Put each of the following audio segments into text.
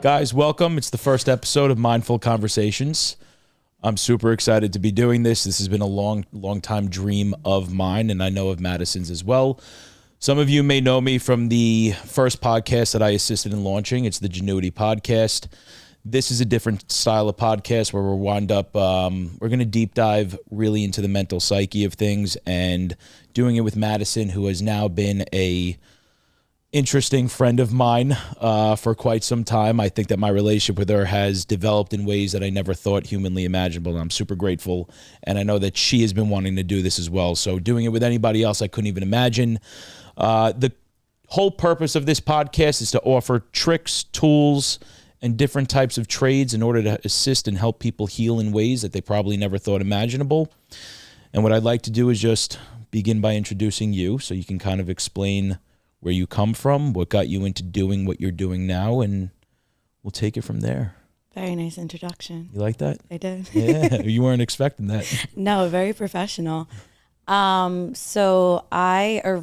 Guys, welcome. It's the first episode of Mindful Conversations. I'm super excited to be doing this. This has been a long time dream of mine, and I know of Madison's as well. Some of you may know me from the first podcast that I assisted in launching. It's the Genuity Podcast. This is a different style of podcast where we're going to deep dive really into the mental psyche of things, and doing it with Madison, who has now been a interesting friend of mine for quite some time. I think that my relationship with her has developed in ways that I never thought humanly imaginable, and I'm super grateful. And I know that she has been wanting to do this as well. So doing it with anybody else, I couldn't even imagine. The whole purpose of this podcast is to offer tricks, tools, and different types of trades in order to assist and help people heal in ways that they probably never thought imaginable. And what I'd like to do is just begin by introducing you so you can kind of explain where you come from, what got you into doing what you're doing now, and we'll take it from there. Very nice introduction. You like that? I did. Yeah, you weren't expecting that. No, very professional. So I'm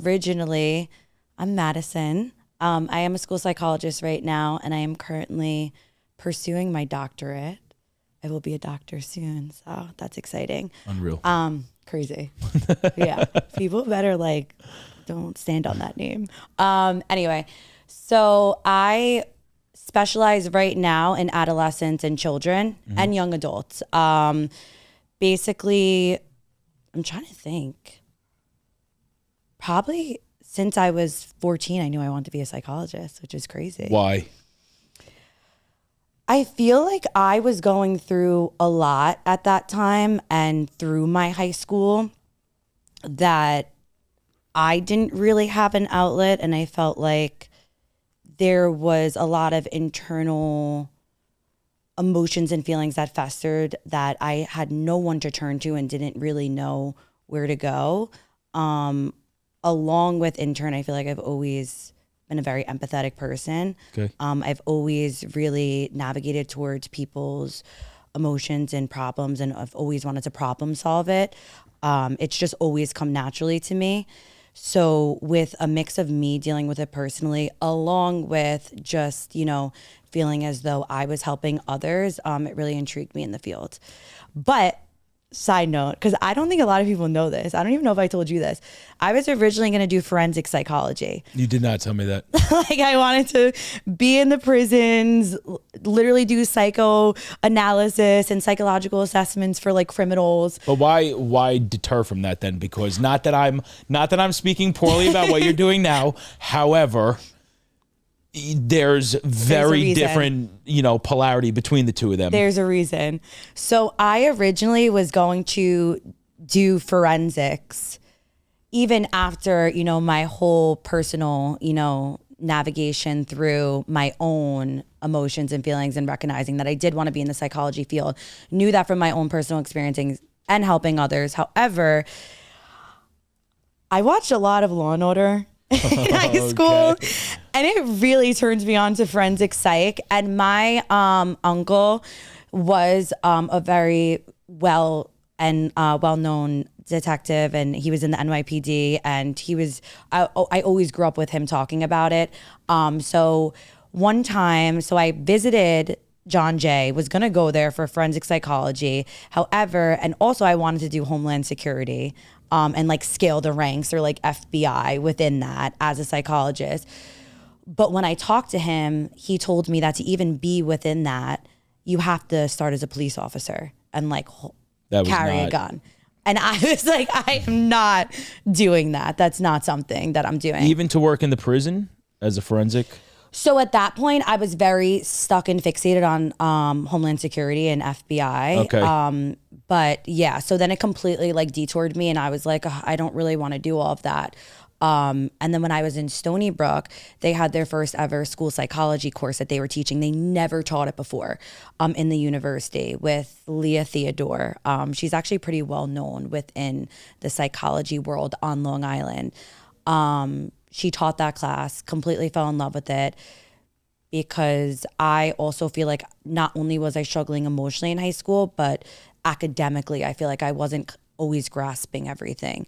Madison. I am a school psychologist right now, and I am currently pursuing my doctorate. I will be a doctor soon, so that's exciting. Unreal. Crazy. Yeah. People better don't stand on that name. Anyway, so I specialize right now in adolescents and children and young adults. Basically, I'm trying to think. Probably since I was 14, I knew I wanted to be a psychologist, which is crazy. Why? I feel like I was going through a lot at that time and through my high school that I didn't really have an outlet, and I felt like there was a lot of internal emotions and feelings that festered that I had no one to turn to and didn't really know where to go. Along with intern, I feel like I've always been a very empathetic person. Okay. I've always really navigated towards people's emotions and problems, and I've always wanted to problem solve it. It's just always come naturally to me. So with a mix of me dealing with it personally, along with just, feeling as though I was helping others, it really intrigued me in the field. But side note, because I don't think a lot of people know this. I don't even know if I told you this. I was originally going to do forensic psychology. You did not tell me that. I wanted to be in the prisons, literally do psychoanalysis and psychological assessments for criminals. But why deter from that then? Because not that I'm speaking poorly about what you're doing now. However, there's very different, polarity between the two of them. There's a reason. So I originally was going to do forensics even after, my whole personal, navigation through my own emotions and feelings and recognizing that I did want to be in the psychology field. Knew that from my own personal experiencing and helping others. However, I watched a lot of Law and Order in high school, and it really turns me on to forensic psych. And my uncle was a very well-known detective, and he was in the NYPD, and I always grew up with him talking about it. So one time, I visited John Jay, was going to go there for forensic psychology. However, and also I wanted to do Homeland Security. And scale the ranks or FBI within that as a psychologist. But when I talked to him, he told me that to even be within that, you have to start as a police officer and carry a gun. And I was like, I am not doing that. That's not something that I'm doing. Even to work in the prison as a forensic? So at that point, I was very stuck and fixated on Homeland Security and FBI. Okay. But yeah, so then it completely detoured me, and I was like, I don't really want to do all of that. And then when I was in Stony Brook, they had their first ever school psychology course that they were teaching. They never taught it before in the university with Leah Theodore. She's actually pretty well known within the psychology world on Long Island. She taught that class, completely fell in love with it, because I also feel like not only was I struggling emotionally in high school, but academically, I feel like I wasn't always grasping everything.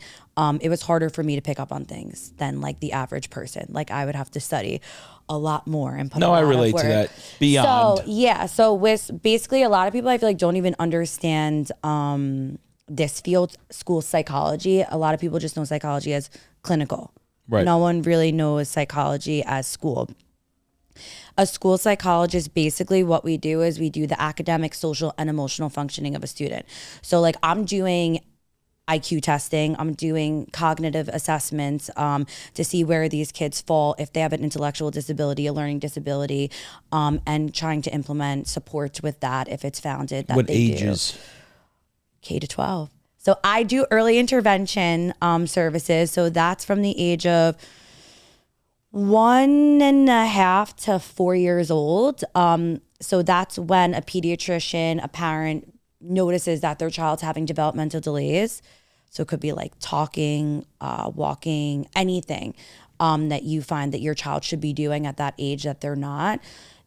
It was harder for me to pick up on things than like the average person. Like I would have to study a lot more and put a lot I relate of work. to that beyond. So yeah, so with basically a lot of people I feel like don't even understand this field, school psychology. A lot of people just know psychology as clinical. Right. No one really knows psychology as school. A school psychologist, basically what we do is we do the academic, social, and emotional functioning of a student. So like I'm doing IQ testing, I'm doing cognitive assessments to see where these kids fall, if they have an intellectual disability, a learning disability, and trying to implement support with that if it's founded that What they ages? do. K to 12. So I do early intervention services. So that's from the age of 1.5 to 4 years old. So that's when a pediatrician, a parent notices that their child's having developmental delays. So it could be like talking, walking, anything that you find that your child should be doing at that age that they're not.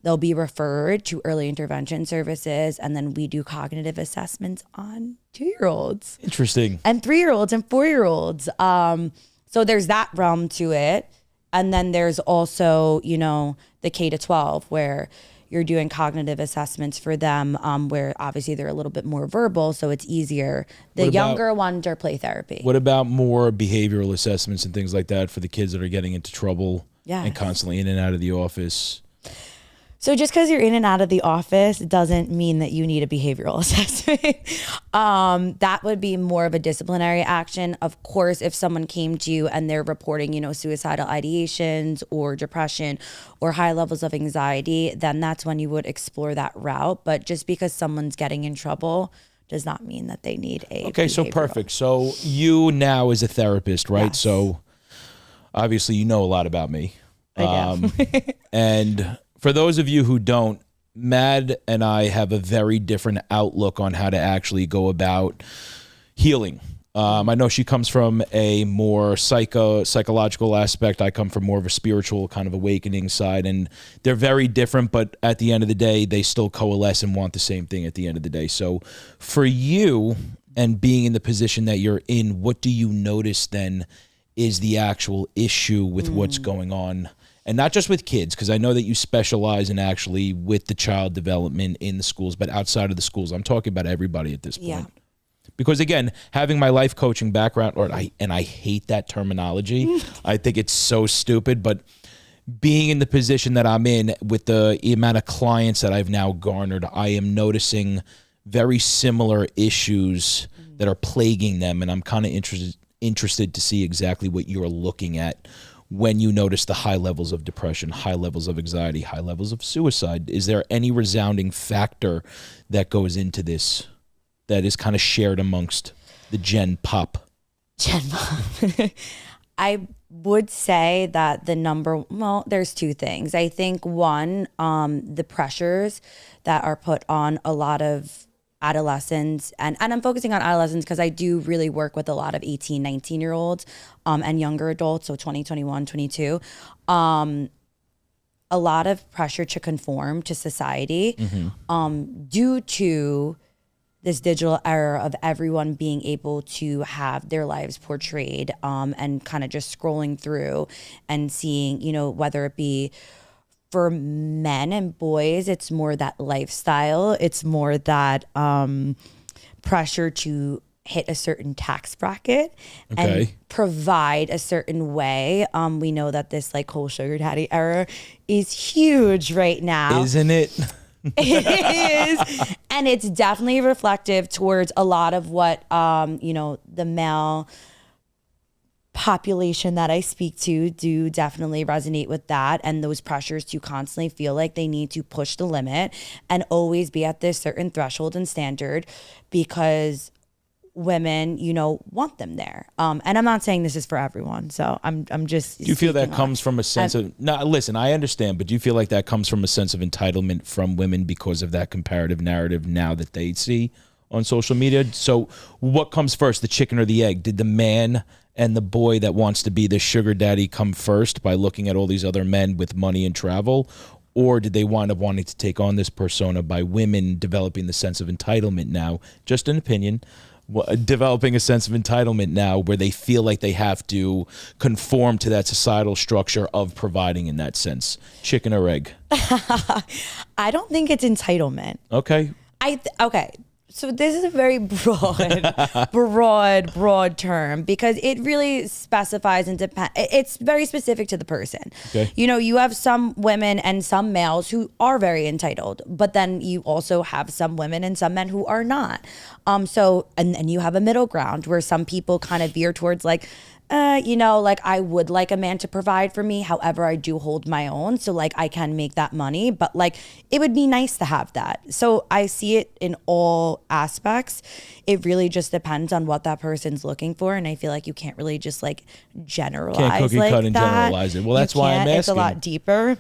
They'll be referred to early intervention services, and then we do cognitive assessments on 2-year-olds. Interesting. And 3-year-olds and 4-year-olds. So there's that realm to it. And then there's also, you know, the K to 12 where you're doing cognitive assessments for them, where obviously they're a little bit more verbal, so it's easier. The younger ones are play therapy. What about more behavioral assessments and things like that for the kids that are getting into trouble Yes. and constantly in and out of the office? So just because you're in and out of the office doesn't mean that you need a behavioral assessment. That would be more of a disciplinary action. Of course, if someone came to you and they're reporting, you know, suicidal ideations or depression or high levels of anxiety, then that's when you would explore that route. But just because someone's getting in trouble does not mean that they need a Okay, so behavioral. perfect. So you now as a therapist, right? Yes. So obviously you know a lot about me. I do. And for those of you who don't, Mad and I have a very different outlook on how to actually go about healing. I know she comes from a more psychological aspect. I come from more of a spiritual kind of awakening side, and they're very different, but at the end of the day, they still coalesce and want the same thing at the end of the day. So for you and being in the position that you're in, what do you notice then is the actual issue with what's going on? And not just with kids, because I know that you specialize in actually with the child development in the schools, but outside of the schools. I'm talking about everybody at this point. Yeah. Because again, having my life coaching background, I hate that terminology. I think it's so stupid, but being in the position that I'm in with the amount of clients that I've now garnered, I am noticing very similar issues that are plaguing them. And I'm kind of interested to see exactly what you're looking at when you notice the high levels of depression, high levels of anxiety, high levels of suicide. Is there any resounding factor that goes into this that is kind of shared amongst the Gen Pop? I would say that there's two things. I think one, the pressures that are put on a lot of adolescents, and I'm focusing on adolescents because I do really work with a lot of 18, 19-year-olds and younger adults, so 20, 21, 22. A lot of pressure to conform to society due to this digital era of everyone being able to have their lives portrayed and kind of just scrolling through and seeing, you know, whether it be for men and boys, it's more that lifestyle. It's more that pressure to hit a certain tax bracket and provide a certain way. We know that this like whole sugar daddy era is huge right now. Isn't it? It is. And it's definitely reflective towards a lot of what, you know, the male population that I speak to do definitely resonate with that, and those pressures to constantly feel like they need to push the limit and always be at this certain threshold and standard because women, you know, want them there. And I'm not saying this is for everyone, so I'm just. Do you feel that comes from a sense of? No, listen, I understand, but do you feel like that comes from a sense of entitlement from women because of that comparative narrative now that they see on social media? So, what comes first, the chicken or the egg? Did the man and the boy that wants to be the sugar daddy come first by looking at all these other men with money and travel? Or did they wind up wanting to take on this persona by women developing the sense of entitlement now? Just an opinion. developing a sense of entitlement now where they feel like they have to conform to that societal structure of providing in that sense. Chicken or egg? I don't think it's entitlement. Okay. Okay. So this is a very broad term because it really specifies and it's very specific to the person. Okay. You know, you have some women and some males who are very entitled, but then you also have some women and some men who are not. So, and you have a middle ground where some people kind of veer towards like, you know, like I would like a man to provide for me. However, I do hold my own. So like I can make that money, but like it would be nice to have that. So I see it in all aspects. It really just depends on what that person's looking for. And I feel like you can't really just like generalize. Can't cookie like cut and that. generalize it. Well, that's why I'm asking. It's a lot deeper.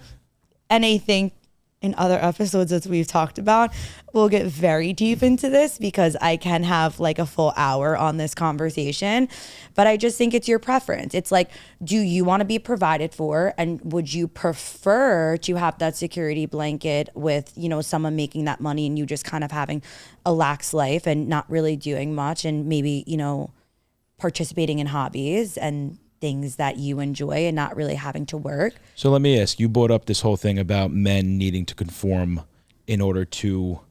And I think in other episodes as we've talked about, we'll get very deep into this because I can have like a full hour on this conversation. But I just think it's your preference. It's like, do you want to be provided for? And would you prefer to have that security blanket with, you know, someone making that money and you just kind of having a lax life and not really doing much and maybe, you know, participating in hobbies and things that you enjoy and not really having to work? So let me ask, you brought up this whole thing about men needing to conform in order to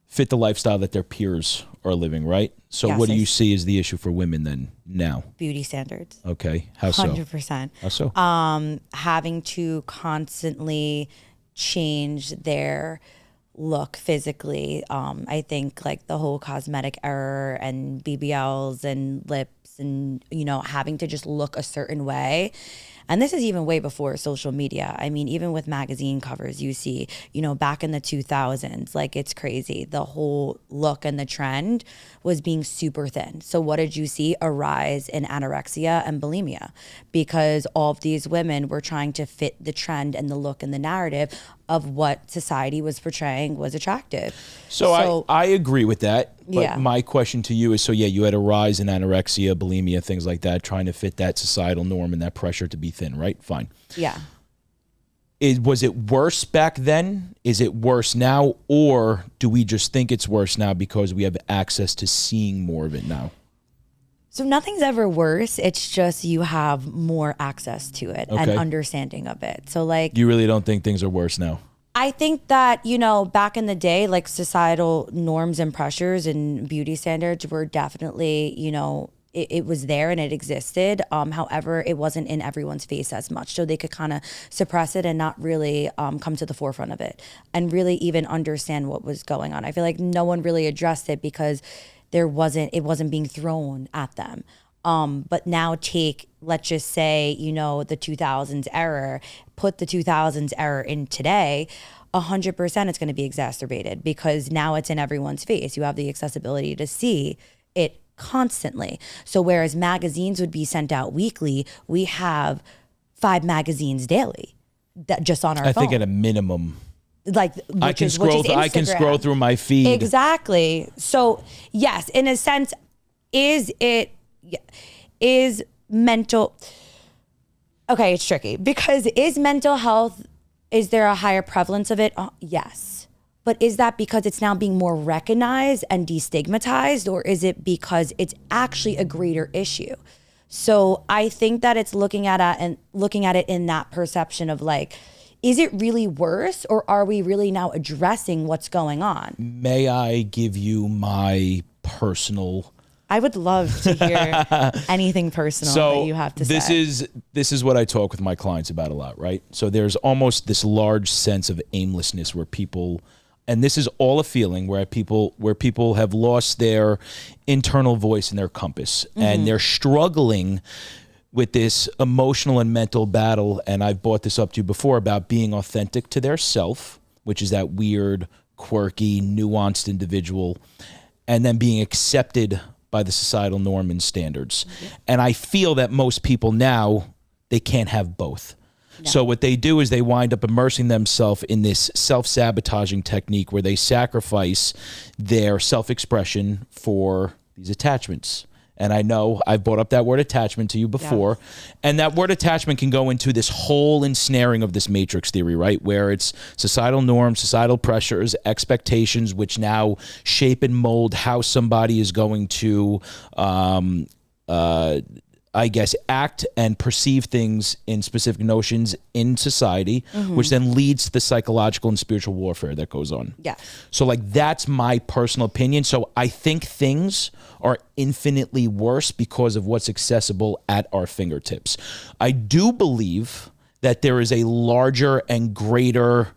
fit the lifestyle that their peers are living, right? So Yes, what do you see as the issue for women then now? Beauty standards. Okay. How so? 100%. How so? Having to constantly change their look physically. I think like the whole cosmetic error and BBLs and lips and, you know, having to just look a certain way. And this is even way before social media. I mean, even with magazine covers, you see, you know, back in the 2000s, like it's crazy. The whole look and the trend was being super thin. So what did you see? A rise in anorexia and bulimia because all of these women were trying to fit the trend and the look and the narrative of what society was portraying was attractive. So I agree with that. But Yeah. my question to you is, so yeah, you had a rise in anorexia, bulimia, things like that, trying to fit that societal norm and that pressure to be thin, right? Fine. Yeah. Was it worse back then? Is it worse now? Or do we just think it's worse now because we have access to seeing more of it now? So nothing's ever worse. It's just you have more access to it and understanding of it. So like, You really don't think things are worse now? I think that, you know, back in the day, like societal norms and pressures and beauty standards were definitely, you know, it was there and it existed. However, it wasn't in everyone's face as much. So they could kind of suppress it and not really come to the forefront of it and really even understand what was going on. I feel like no one really addressed it because it wasn't being thrown at them. But now let's just say, you know, the 2000s error, put the 2000s error in today, 100% it's going to be exacerbated because now it's in everyone's face. You have the accessibility to see it constantly. So whereas magazines would be sent out weekly, we have 5 magazines daily that just on our phone. I think at a minum. Like I can scroll through my feed. Exactly. So yes, in a sense, is mental, okay, it's tricky because is mental health, is there a higher prevalence of it? Yes. But is that because it's now being more recognized and destigmatized, or is it because it's actually a greater issue? So I think that it's looking at it in that perception of like, is it really worse, or are we really now addressing what's going on? May I give you my personal? I would love to hear anything personal that you have to say. This is what I talk with my clients about a lot, right? So there's almost this large sense of aimlessness where people, and this is all a feeling where people have lost their internal voice and their compass, and they're struggling with this emotional and mental battle. And I've brought this up to you before about being authentic to their self, which is that weird, quirky, nuanced individual, and then being accepted by the societal norm and standards. And I feel that most people now, they can't have both. No. So what they do is they wind up immersing themselves in this self-sabotaging technique where they sacrifice their self-expression for these attachments. And I know I've brought up that word attachment to you before. And that word attachment can go into this whole ensnaring of this matrix theory, right? Where it's societal norms, societal pressures, expectations, which now shape and mold how somebody is going to, I guess, act and perceive things in specific notions in society, which then leads to the psychological and spiritual warfare that goes on. Yeah. So like, that's my personal opinion. So I think things are infinitely worse because of what's accessible at our fingertips. I do believe that there is a larger and greater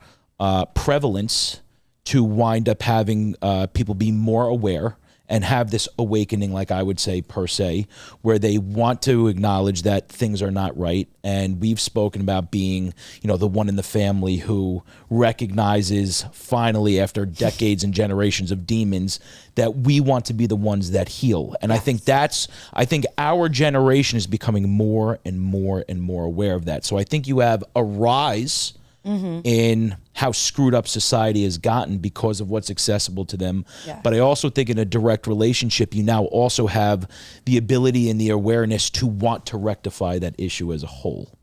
prevalence to wind up having people be more aware and have this awakening, like I would say, per se, where they want to acknowledge that things are not right. And we've spoken about being, the one in the family who recognizes finally, after decades and generations of demons, that we want to be the ones that heal. And I think our generation is becoming more and more and more aware of that. So I think you have a rise in how screwed up society has gotten because of what's accessible to them. Yeah. But I also think in a direct relationship, you now also have the ability and the awareness to want to rectify that issue as a whole.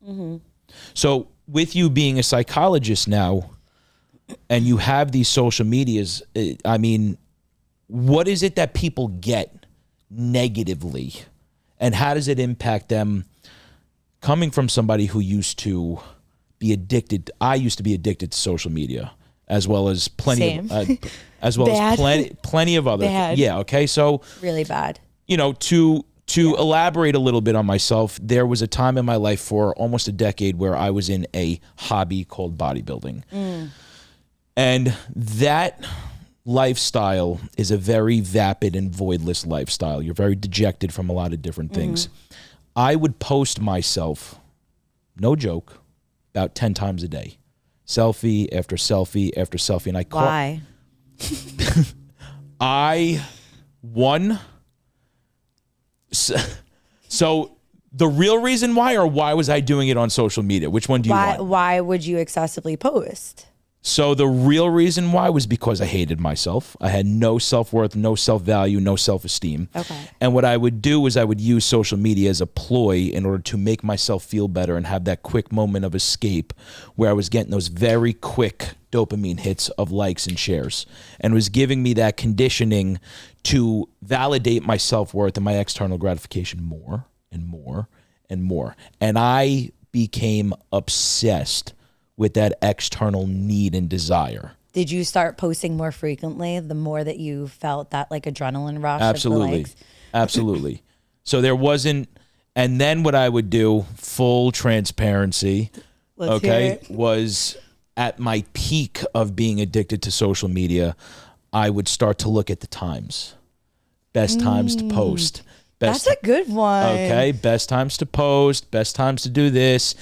So with you being a psychologist now, and you have these social medias, I mean, what is it that people get negatively? And how does it impact them coming from somebody who used to be addicted? I used to be addicted to social media, as well as plenty of other. Yeah. Okay. So really bad. To elaborate a little bit on myself, there was a time in my life for almost a decade where I was in a hobby called bodybuilding, and that lifestyle is a very vapid and voidless lifestyle. You're very dejected from a lot of different things. I would post myself, no joke, about 10 times a day. Selfie after selfie after selfie. And Why? So the real reason why, or why was I doing it on social media? Which one do you want? Why would you excessively post? So the real reason why was because I hated myself. I had no self-worth, no self-value, no self-esteem. Okay. And what I would do is I would use social media as a ploy in order to make myself feel better and have that quick moment of escape where I was getting those very quick dopamine hits of likes and shares, and was giving me that conditioning to validate my self-worth and my external gratification more and more and more. And I became obsessed with that external need and desire. Did you start posting more frequently the more that you felt that like adrenaline rush? Absolutely. Absolutely. So there wasn't, and then what I would do, full transparency, was at my peak of being addicted to social media, I would start to look at the times. Best times to post. That's a good one. Okay, best times to post, best times to do this.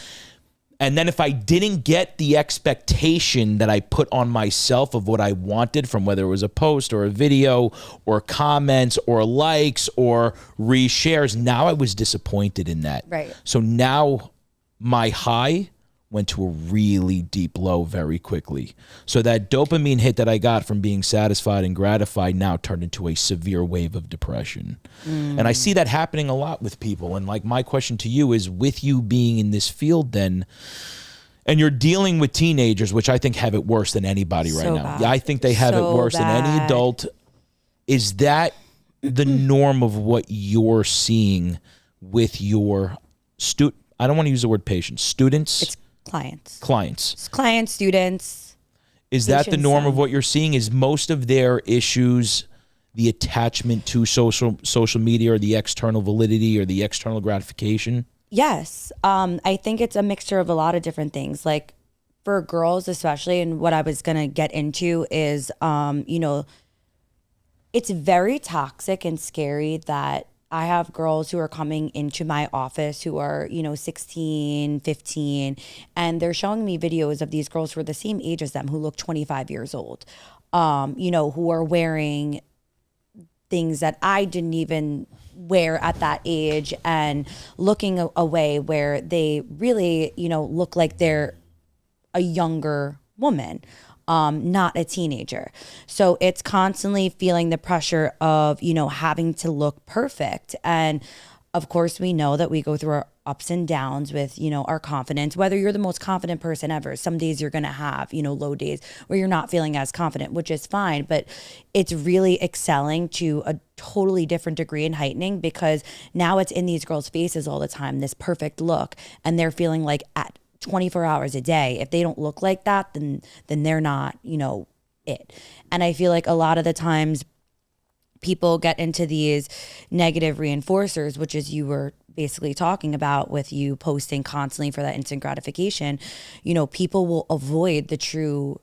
And then if I didn't get the expectation that I put on myself of what I wanted from whether it was a post or a video or comments or likes or reshares, now I was disappointed in that. Right. So now my high went to a really deep low very quickly. So that dopamine hit that I got from being satisfied and gratified now turned into a severe wave of depression. And I see that happening a lot with people. And like, my question to you is, with you being in this field then, and you're dealing with teenagers, which I think have it worse than anybody right now. Bad. Yeah, I think they have it worse than any adult. Is that the norm of what you're seeing with your I don't want to use the word patients, students? It's clients. Clients, students. Is that the norm of what you're seeing? Is most of their issues the attachment to social media, or the external validity, or the external gratification? Yes. I think it's a mixture of a lot of different things. Like for girls especially, and what I was going to get into is, it's very toxic and scary that I have girls who are coming into my office who are, 16, 15, and they're showing me videos of these girls who are the same age as them who look 25 years old, who are wearing things that I didn't even wear at that age, and looking a way where they really, look like they're a younger woman. not a teenager. So it's constantly feeling the pressure of, having to look perfect. And of course, we know that we go through our ups and downs with, our confidence, whether you're the most confident person ever. Some days you're going to have, low days where you're not feeling as confident, which is fine, but it's really excelling to a totally different degree and heightening, because now it's in these girls' faces all the time, this perfect look, and they're feeling like at 24 hours a day, if they don't look like that, then they're not, it. And I feel like a lot of the times people get into these negative reinforcers, which is you were basically talking about with you posting constantly for that instant gratification. People will avoid the true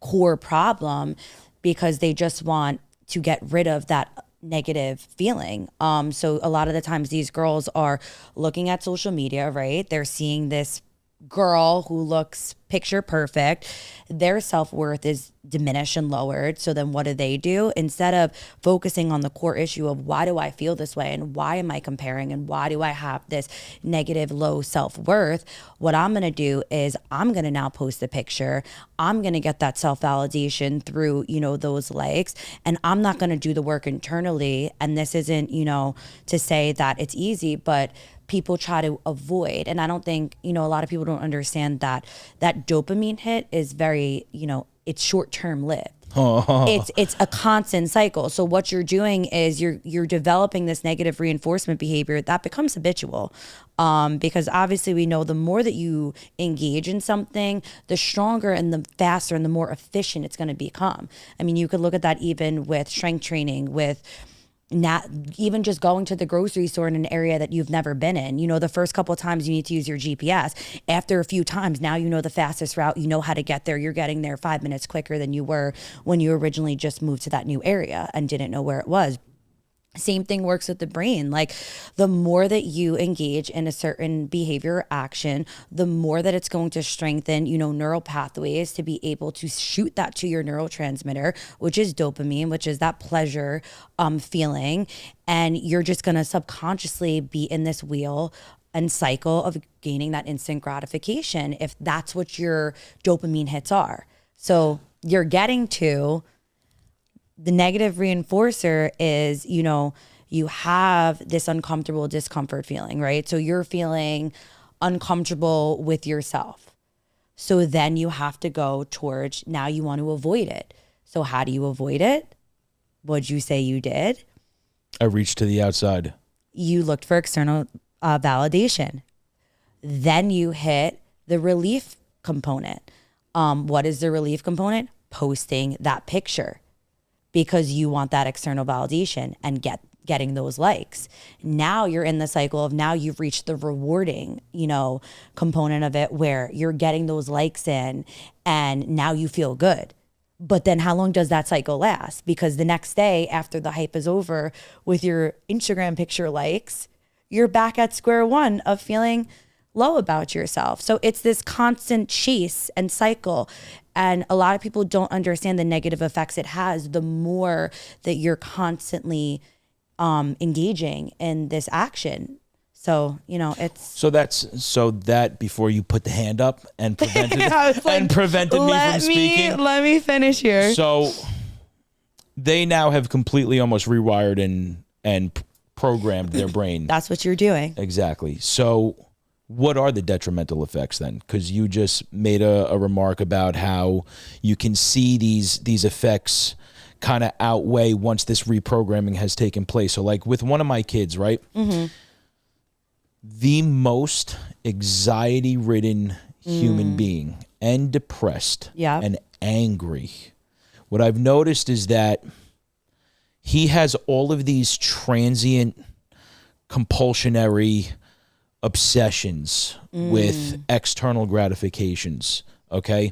core problem because they just want to get rid of that negative feeling. So a lot of the times these girls are looking at social media, right? They're seeing this girl who looks picture perfect. Their self-worth is diminished and lowered. So then what do? Instead of focusing on the core issue of why do I feel this way and why am I comparing and why do I have this negative low self-worth, what I'm going to do is I'm going to now post a picture. I'm going to get that self-validation through, those likes, and I'm not going to do the work internally. And this isn't, to say that it's easy, but people try to avoid. And I don't think, a lot of people don't understand that dopamine hit is very, it's short-term lived. It's a constant cycle. So what you're doing is you're developing this negative reinforcement behavior that becomes habitual. Because obviously we know the more that you engage in something, the stronger and the faster and the more efficient it's going to become. I mean, you could look at that even with strength training, with not even just going to the grocery store in an area that you've never been in. The first couple of times you need to use your GPS. After a few times, now you know the fastest route, you know how to get there. You're getting there 5 minutes quicker than you were when you originally just moved to that new area and didn't know where it was. Same thing works with the brain. Like the more that you engage in a certain behavior or action, the more that it's going to strengthen, neural pathways to be able to shoot that to your neurotransmitter, which is dopamine, which is that pleasure feeling. And you're just going to subconsciously be in this wheel and cycle of gaining that instant gratification if that's what your dopamine hits are. So you're getting to the negative reinforcer is, you have this uncomfortable discomfort feeling, right? So you're feeling uncomfortable with yourself. So then you have to go towards, now you want to avoid it. So how do you avoid it? What'd you say you did? I reached to the outside. You looked for external validation. Then you hit the relief component. What is the relief component? Posting that picture, because you want that external validation and getting those likes. Now you're in the cycle of, now you've reached the rewarding, component of it, where you're getting those likes in and now you feel good. But then how long does that cycle last? Because the next day after the hype is over with your Instagram picture likes, you're back at square one of feeling low about yourself. So it's this constant chase and cycle. And a lot of people don't understand the negative effects it has the more that you're constantly engaging in this action. So, it's so that before you put the hand up and prevented me from speaking. Let me finish here. So they now have completely almost rewired and programmed their brain. That's what you're doing. Exactly. So what are the detrimental effects then? Because you just made a remark about how you can see these effects kind of outweigh once this reprogramming has taken place. So like with one of my kids, right? Mm-hmm. The most anxiety-ridden human being and depressed and angry. What I've noticed is that he has all of these transient compulsionary obsessions with external gratifications, okay?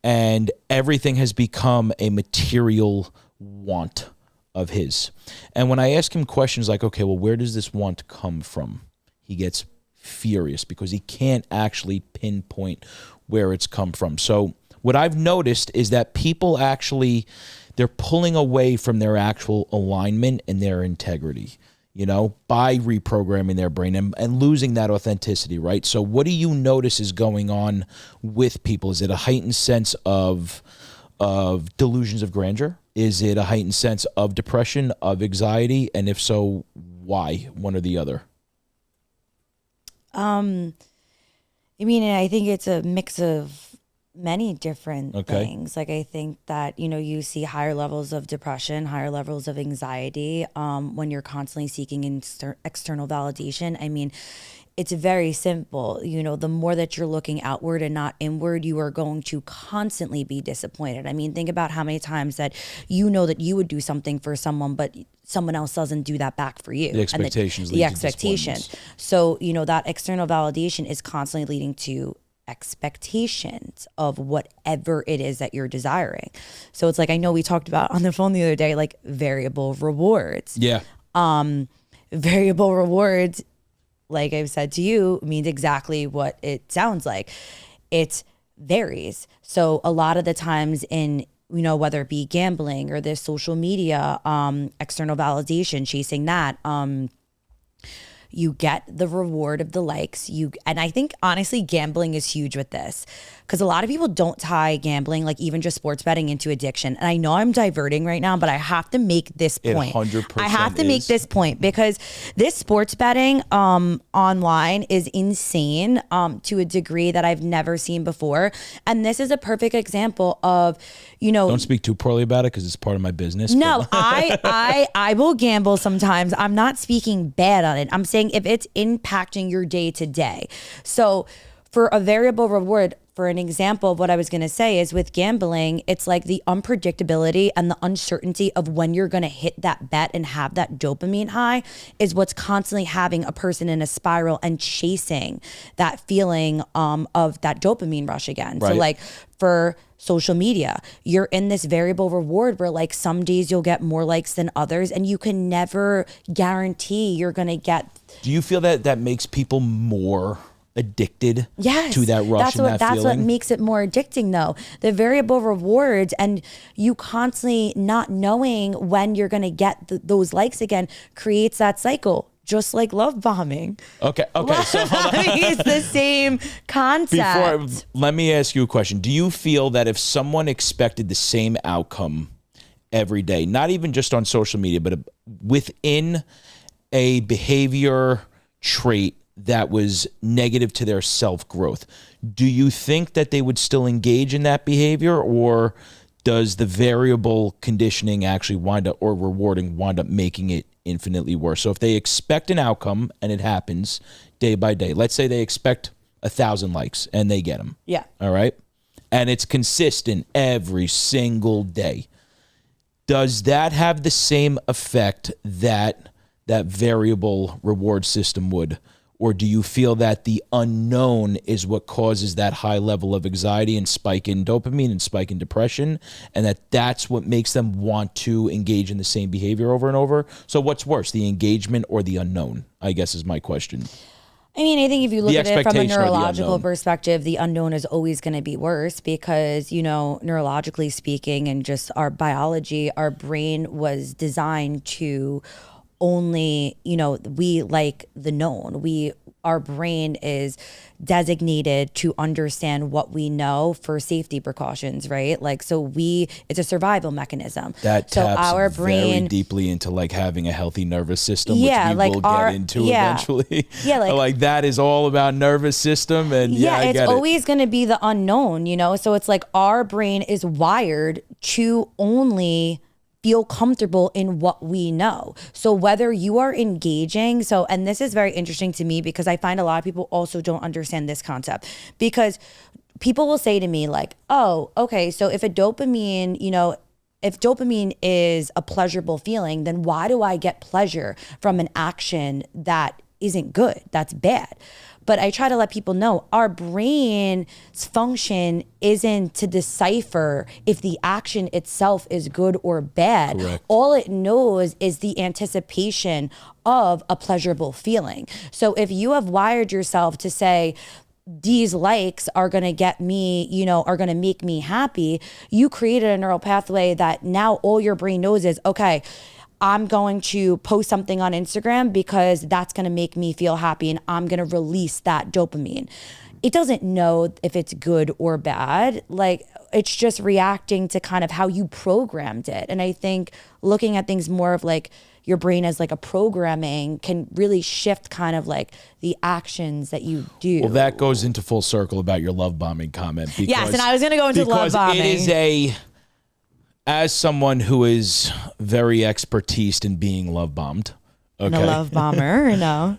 And everything has become a material want of his. And when I ask him questions like, okay, well, where does this want come from? He gets furious because he can't actually pinpoint where it's come from. So what I've noticed is that people actually, they're pulling away from their actual alignment and their integrity, by reprogramming their brain and losing that authenticity, right? So what do you notice is going on with people? Is it a heightened sense of of delusions of grandeur? Is it a heightened sense of depression, of anxiety? And if so, why? One or the other? I mean, I think it's a mix of many different things. Like, I think that, you see higher levels of depression, higher levels of anxiety when you're constantly seeking external validation. I mean, it's very simple. The more that you're looking outward and not inward, you are going to constantly be disappointed. I mean, think about how many times that that you would do something for someone, but someone else doesn't do that back for you. The expectations. The expectations. So, that external validation is constantly leading to expectations of whatever it is that you're desiring. So it's like, I know we talked about on the phone the other day, like variable rewards. Yeah. Variable rewards, like I've said to you, means exactly what it sounds like. It varies. So a lot of the times in, whether it be gambling or this social media, external validation, chasing that, you get the reward of the likes. And I think honestly, gambling is huge with this, because a lot of people don't tie gambling, like even just sports betting, into addiction. And I know I'm diverting right now, but I have to make this point. 100% I have to make this point, because this sports betting online is insane to a degree that I've never seen before. And this is a perfect example of, don't speak too poorly about it, because it's part of my business. No, I will gamble sometimes. I'm not speaking bad on it. I'm saying if it's impacting your day to day. So for a variable reward, for an example of what I was going to say, is with gambling, it's like the unpredictability and the uncertainty of when you're going to hit that bet and have that dopamine high is what's constantly having a person in a spiral and chasing that feeling of that dopamine rush again. Right. So like for social media, you're in this variable reward where like some days you'll get more likes than others, and you can never guarantee you're going to get. Do you feel that makes people more addicted to that rush and that feeling? That's what makes it more addicting, though. The variable rewards and you constantly not knowing when you're going to get those likes again creates that cycle, just like love bombing. Okay. So it's the same concept. Let me ask you a question. Do you feel that if someone expected the same outcome every day, not even just on social media, but within a behavior trait that was negative to their self-growth, do you think that they would still engage in that behavior, or does the variable conditioning actually wind up making it infinitely worse? So if they expect an outcome and it happens day by day, let's say they expect 1,000 likes and they get them. Yeah. All right. And it's consistent every single day. Does that have the same effect that variable reward system would? Or do you feel that the unknown is what causes that high level of anxiety and spike in dopamine and spike in depression, and that's what makes them want to engage in the same behavior over and over? So what's worse, the engagement or the unknown, I guess is my question. I mean, I think if you look at it from a neurological perspective, the unknown is always going to be worse because, neurologically speaking and just our biology, our brain was designed to only, we like the known. Our brain is designated to understand what we know for safety precautions, right? Like, so it's a survival mechanism. That taps our brain very deeply into like having a healthy nervous system, which we will get into eventually. Yeah, like that is all about nervous system, and it's always going to be the unknown, So it's like our brain is wired to only feel comfortable in what we know. So whether you are engaging, and this is very interesting to me because I find a lot of people also don't understand this concept, because people will say to me like, oh, okay, so if dopamine is a pleasurable feeling, then why do I get pleasure from an action that isn't good, that's bad? But I try to let people know our brain's function isn't to decipher if the action itself is good or bad. Correct. All it knows is the anticipation of a pleasurable feeling. So if you have wired yourself to say, these likes are going to get me, are going to make me happy, you created a neural pathway that now all your brain knows is, okay, I'm going to post something on Instagram because that's going to make me feel happy and I'm going to release that dopamine. It doesn't know if it's good or bad. Like, it's just reacting to kind of how you programmed it. And I think looking at things more of like your brain as like a programming can really shift kind of like the actions that you do. Well, that goes into full circle about your love bombing comment. Because, yes, and I was going to go into love bombing. It is as someone who is very expertised in being love bombed. Okay. And a love bomber, or no?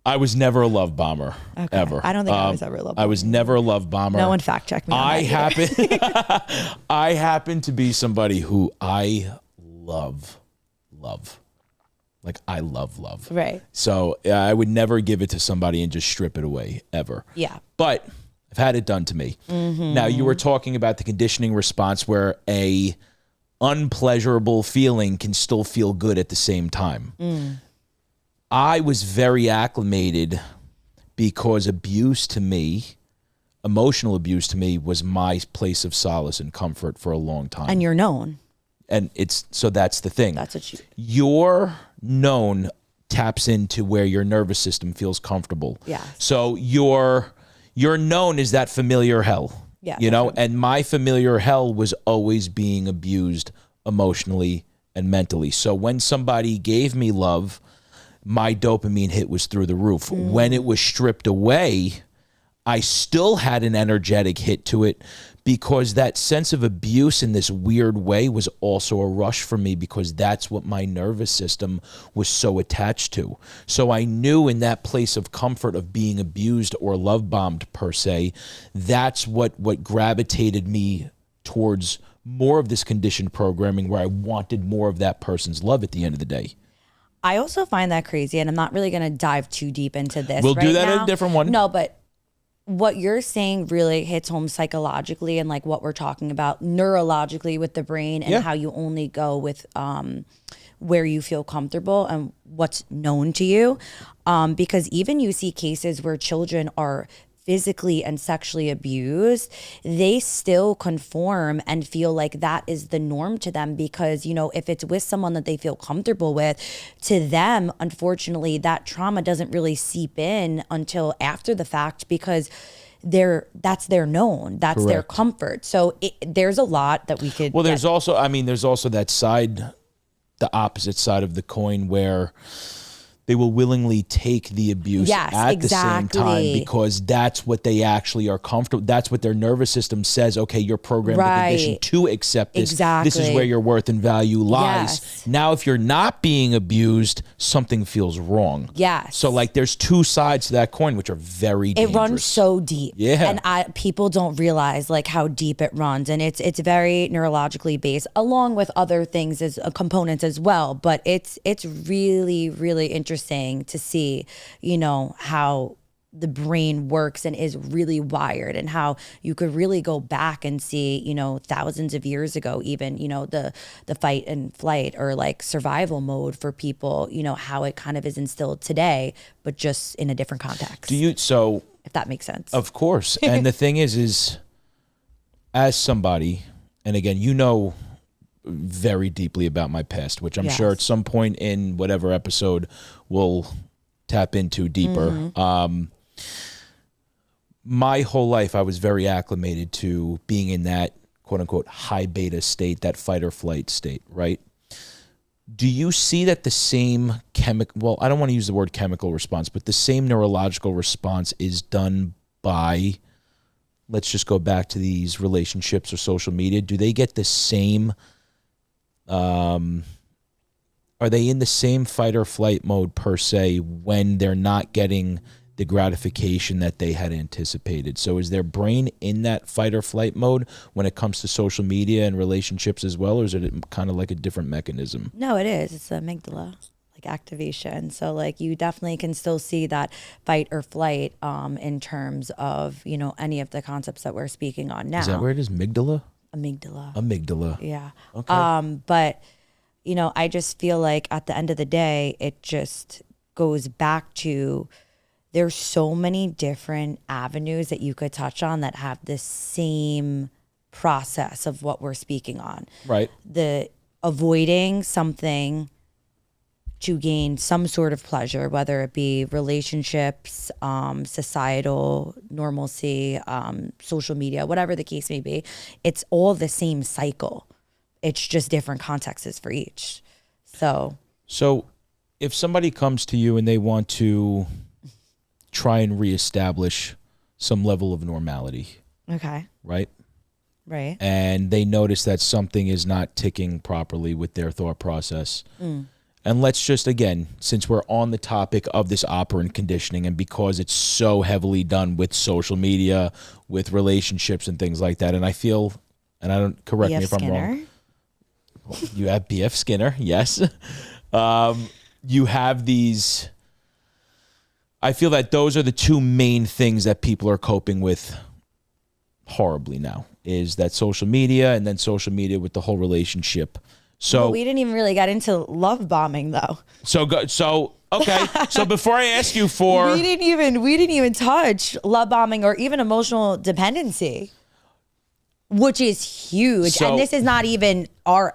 I was never a love bomber, ever. I don't think I was ever a love bomber. I was never a love bomber. No one fact checked me on that I happen to be somebody who I love. Like, I love. Right. So I would never give it to somebody and just strip it away, ever. Yeah. But I've had it done to me. Mm-hmm. Now, you were talking about the conditioning response where a unpleasurable feeling can still feel good at the same time. I was very acclimated because abuse to me, emotional abuse to me, was my place of solace and comfort for a long time. And you're known. And so that's the thing. That's what your known taps into where your nervous system feels comfortable. Yeah. So your known is that familiar hell. Yeah. You know, and my familiar hell was always being abused emotionally and mentally. So when somebody gave me love, my dopamine hit was through the roof. When it was stripped away, I still had an energetic hit to it because that sense of abuse in this weird way was also a rush for me because that's what my nervous system was so attached to. So I knew in that place of comfort of being abused or love bombed per se, that's what gravitated me towards more of this conditioned programming where I wanted more of that person's love at the end of the day. I also find that crazy, and I'm not really going to dive too deep into this. We'll do that in a different one. No, but what you're saying really hits home psychologically and like what we're talking about neurologically with the brain and how you only go with where you feel comfortable and what's known to you. Because even you see cases where children are physically and sexually abused, they still conform and feel like that is the norm to them because, you know, if it's with someone that they feel comfortable with, to them, unfortunately, that trauma doesn't really seep in until after the fact because that's their known, that's their comfort. So there's a lot that we could. Well, there's also that side, the opposite side of the coin where they will willingly take the abuse at the same time because that's what they actually are comfortable. That's what their nervous system says. Okay, you're programmed and conditioned to accept this. This is where your worth and value lies. Now, if you're not being abused, something feels wrong. Yes. So like there's two sides to that coin, which are very dangerous. It runs so deep. Yeah. And people don't realize like how deep it runs. And it's very neurologically based along with other things as components as well. But it's really, really interesting to see, you know, how the brain works and is really wired and how you could really go back and see, you know, thousands of years ago, even, you know, the fight and flight or like survival mode for people, you know, how it kind of is instilled today, but just in a different context. If that makes sense. Of course. And the thing is as somebody, and again, you know very deeply about my past, which I'm sure at some point in whatever episode we'll tap into deeper. My whole life, I was very acclimated to being in that quote unquote high beta state, that fight or flight state, right? Do you see that the same well, I don't want to use the word chemical response, but the same neurological response is done by, let's just go back to these relationships or social media. Do they get the same are they in the same fight or flight mode per se when they're not getting the gratification that they had anticipated? So is their brain in that fight or flight mode when it comes to social media and relationships as well, or is it kind of like a different mechanism? No, it is. It's the amygdala like activation. So like you definitely can still see that fight or flight in terms of, you know, any of the concepts that we're speaking on now. Is that where it is? Amygdala? Amygdala. Yeah. Okay. But, you know, I just feel like at the end of the day, it just goes back to there's so many different avenues that you could touch on that have the same process of what we're speaking on. Right. The avoiding something to gain some sort of pleasure, whether it be relationships, societal normalcy, social media, whatever the case may be. It's all the same cycle. It's just different contexts for each. So if somebody comes to you and they want to try and reestablish some level of normality, okay, right? Right. And they notice that something is not ticking properly with their thought process. And let's just, again, since we're on the topic of this operant conditioning, and because it's so heavily done with social media, with relationships and things like that, and I feel, and I don't, correct me if I'm wrong. You have B.F. Skinner, yes. You have these, I feel that those are the two main things that people are coping with horribly now, is that social media, and then social media with the whole relationship. So but we didn't even really get into love bombing though. Okay. So before I ask you for, we didn't even touch love bombing or even emotional dependency, which is huge. So, and this is not even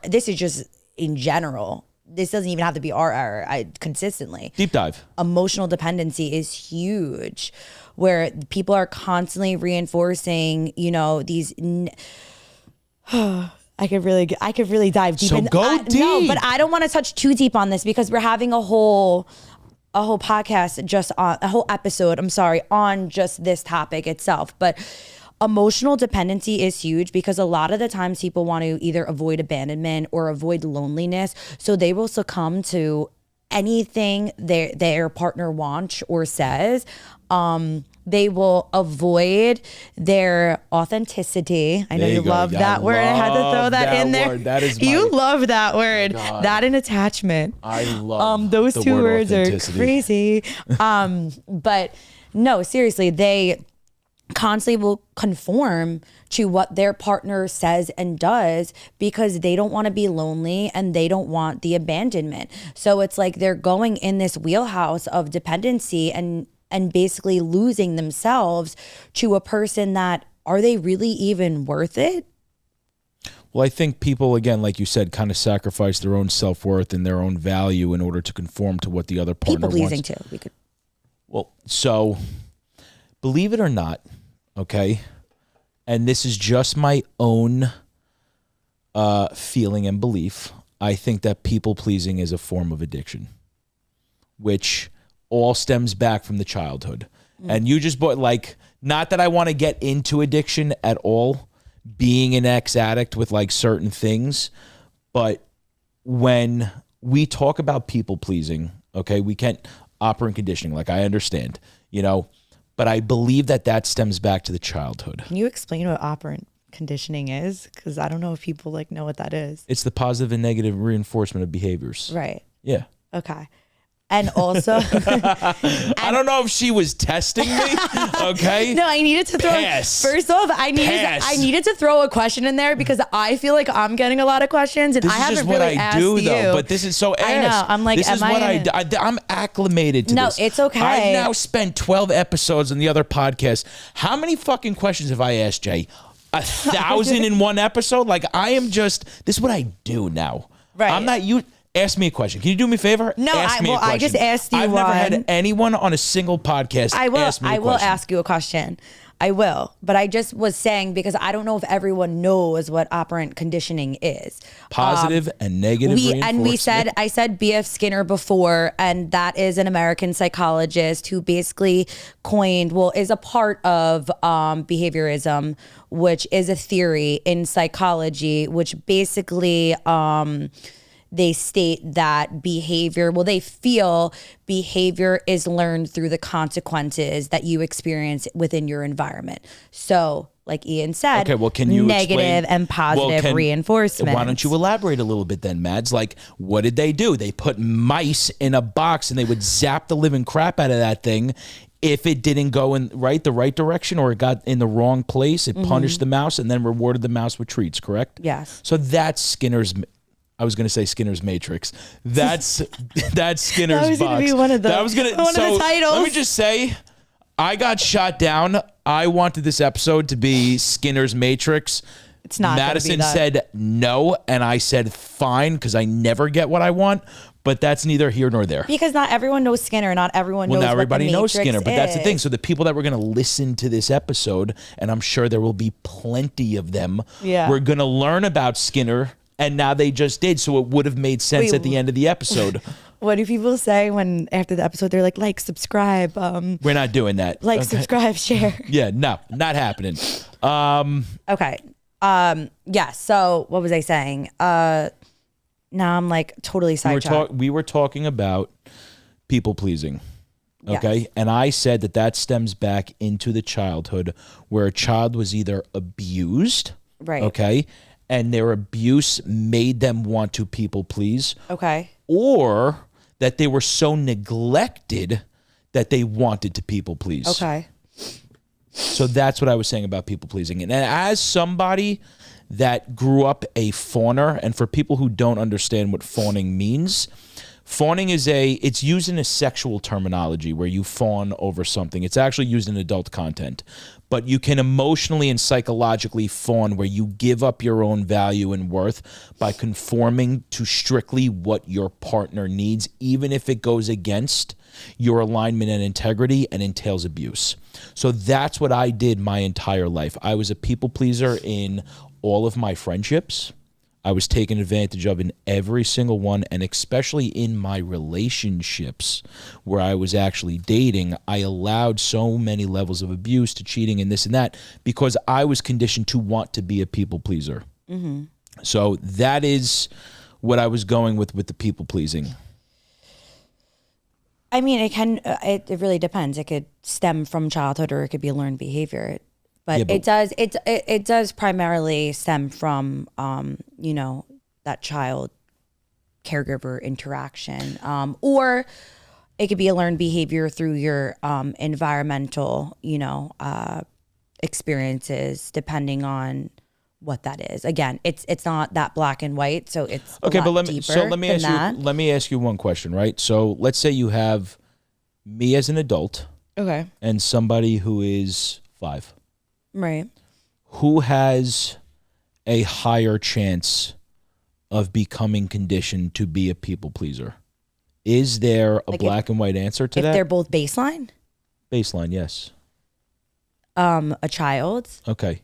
this is just in general. This doesn't even have to be our error. Consistently. Deep dive. Emotional dependency is huge, where people are constantly reinforcing, these. I could really dive deep. So go deep. No, but I don't want to touch too deep on this because we're having a whole podcast a whole episode. I'm sorry, on just this topic itself. But emotional dependency is huge because a lot of the times people want to either avoid abandonment or avoid loneliness, so they will succumb to anything their partner wants or says. They will avoid their authenticity. I know you love that word. I had to throw that in there. That is you love that word. That and attachment. I love those two words are authenticity. crazy. But no, seriously, they constantly will conform to what their partner says and does because they don't want to be lonely and they don't want the abandonment. So it's like they're going in this wheelhouse of dependency and basically losing themselves to a person that, are they really even worth it? Well, I think people, again, like you said, kind of sacrifice their own self-worth and their own value in order to conform to what the other partner wants. People pleasing too. Well, so believe it or not, okay, and this is just my own feeling and belief, I think that people pleasing is a form of addiction, which all stems back from the childhood. And you just bought, like, not that I want to get into addiction at all, being an ex-addict with like certain things, but when we talk about people pleasing, okay, we can't operant conditioning, like I understand, but I believe that stems back to the childhood. Can you explain what operant conditioning is? Because I don't know if people know what that is. It's the positive and negative reinforcement of behaviors. Right. Yeah. Okay. And also, I don't know if she was testing me. Okay. No, I needed to throw. First off, I needed to throw a question in there because I feel like I'm getting a lot of questions, and I haven't really asked you. But this is so. I know. I'm like, this is what I'm acclimated to. No, this. it's okay. I've now spent 12 episodes on the other podcast. How many fucking questions have I asked, Jay? 1,000 in one episode? Like, I am just. This is what I do now. Right. I'm not you. Ask me a question. Can you do me a favor? No, I just asked you. I've never had anyone on a single podcast ask me a question. I will ask you a question. I will. But I just was saying because I don't know if everyone knows what operant conditioning is. Positive and negative reinforcement. I said B.F. Skinner before, and that is an American psychologist who basically is a part of behaviorism, which is a theory in psychology, which basically they state that they feel behavior is learned through the consequences that you experience within your environment. So, like Ian said, okay, well, can you negative and positive reinforcement. Why don't you elaborate a little bit then, Mads? Like, what did they do? They put mice in a box and they would zap the living crap out of that thing. If it didn't go in the right direction or it got in the wrong place, it punished the mouse and then rewarded the mouse with treats, correct? Yes. So that's Skinner's... I was going to say Skinner's Matrix. That's Skinner's box. That was going to be one of the titles. Let me just say, I got shot down. I wanted this episode to be Skinner's Matrix. It's not. Madison said no, and I said fine because I never get what I want. But that's neither here nor there. Because not everyone knows Skinner. Not everyone knows Well, now what everybody the knows Matrix Skinner, but that's the is. thing. So the people that were going to listen to this episode, and I'm sure there will be plenty of them, we're going to learn about Skinner, and now they just did. So it would have made sense at the end of the episode. What do people say when after the episode they're like, subscribe? We're not doing that. Subscribe, share. Yeah, no, not happening. Okay. Yeah. So what was I saying? Now I'm like totally sidetracked. We were talking about people pleasing. Okay. Yes. And I said that stems back into the childhood where a child was either abused. Right. Okay. And their abuse made them want to people please. Okay. Or that they were so neglected that they wanted to people please. Okay. So that's what I was saying about people pleasing. And as somebody that grew up a fawner, and for people who don't understand what fawning means, fawning it's used in a sexual terminology where you fawn over something. It's actually used in adult content. But you can emotionally and psychologically fawn where you give up your own value and worth by conforming to strictly what your partner needs, even if it goes against your alignment and integrity and entails abuse. So that's what I did my entire life. I was a people pleaser in all of my friendships. I was taken advantage of in every single one, and especially in my relationships where I was actually dating, I allowed so many levels of abuse to cheating and this and that because I was conditioned to want to be a people pleaser. Mm-hmm. So that is what I was going with the people pleasing. I mean, it really depends. It could stem from childhood or it could be a learned behavior. But it does primarily stem from, that child caregiver interaction. Or it could be a learned behavior through your environmental, experiences, depending on what that is. Again, it's not that black and white, so it's okay. But let let me ask you one question, right? So let's say you have me as an adult, okay, and somebody who is 5. Right. Who has a higher chance of becoming conditioned to be a people pleaser? Is there a black and white answer to that? If they're both baseline? Baseline, yes. A child? Okay.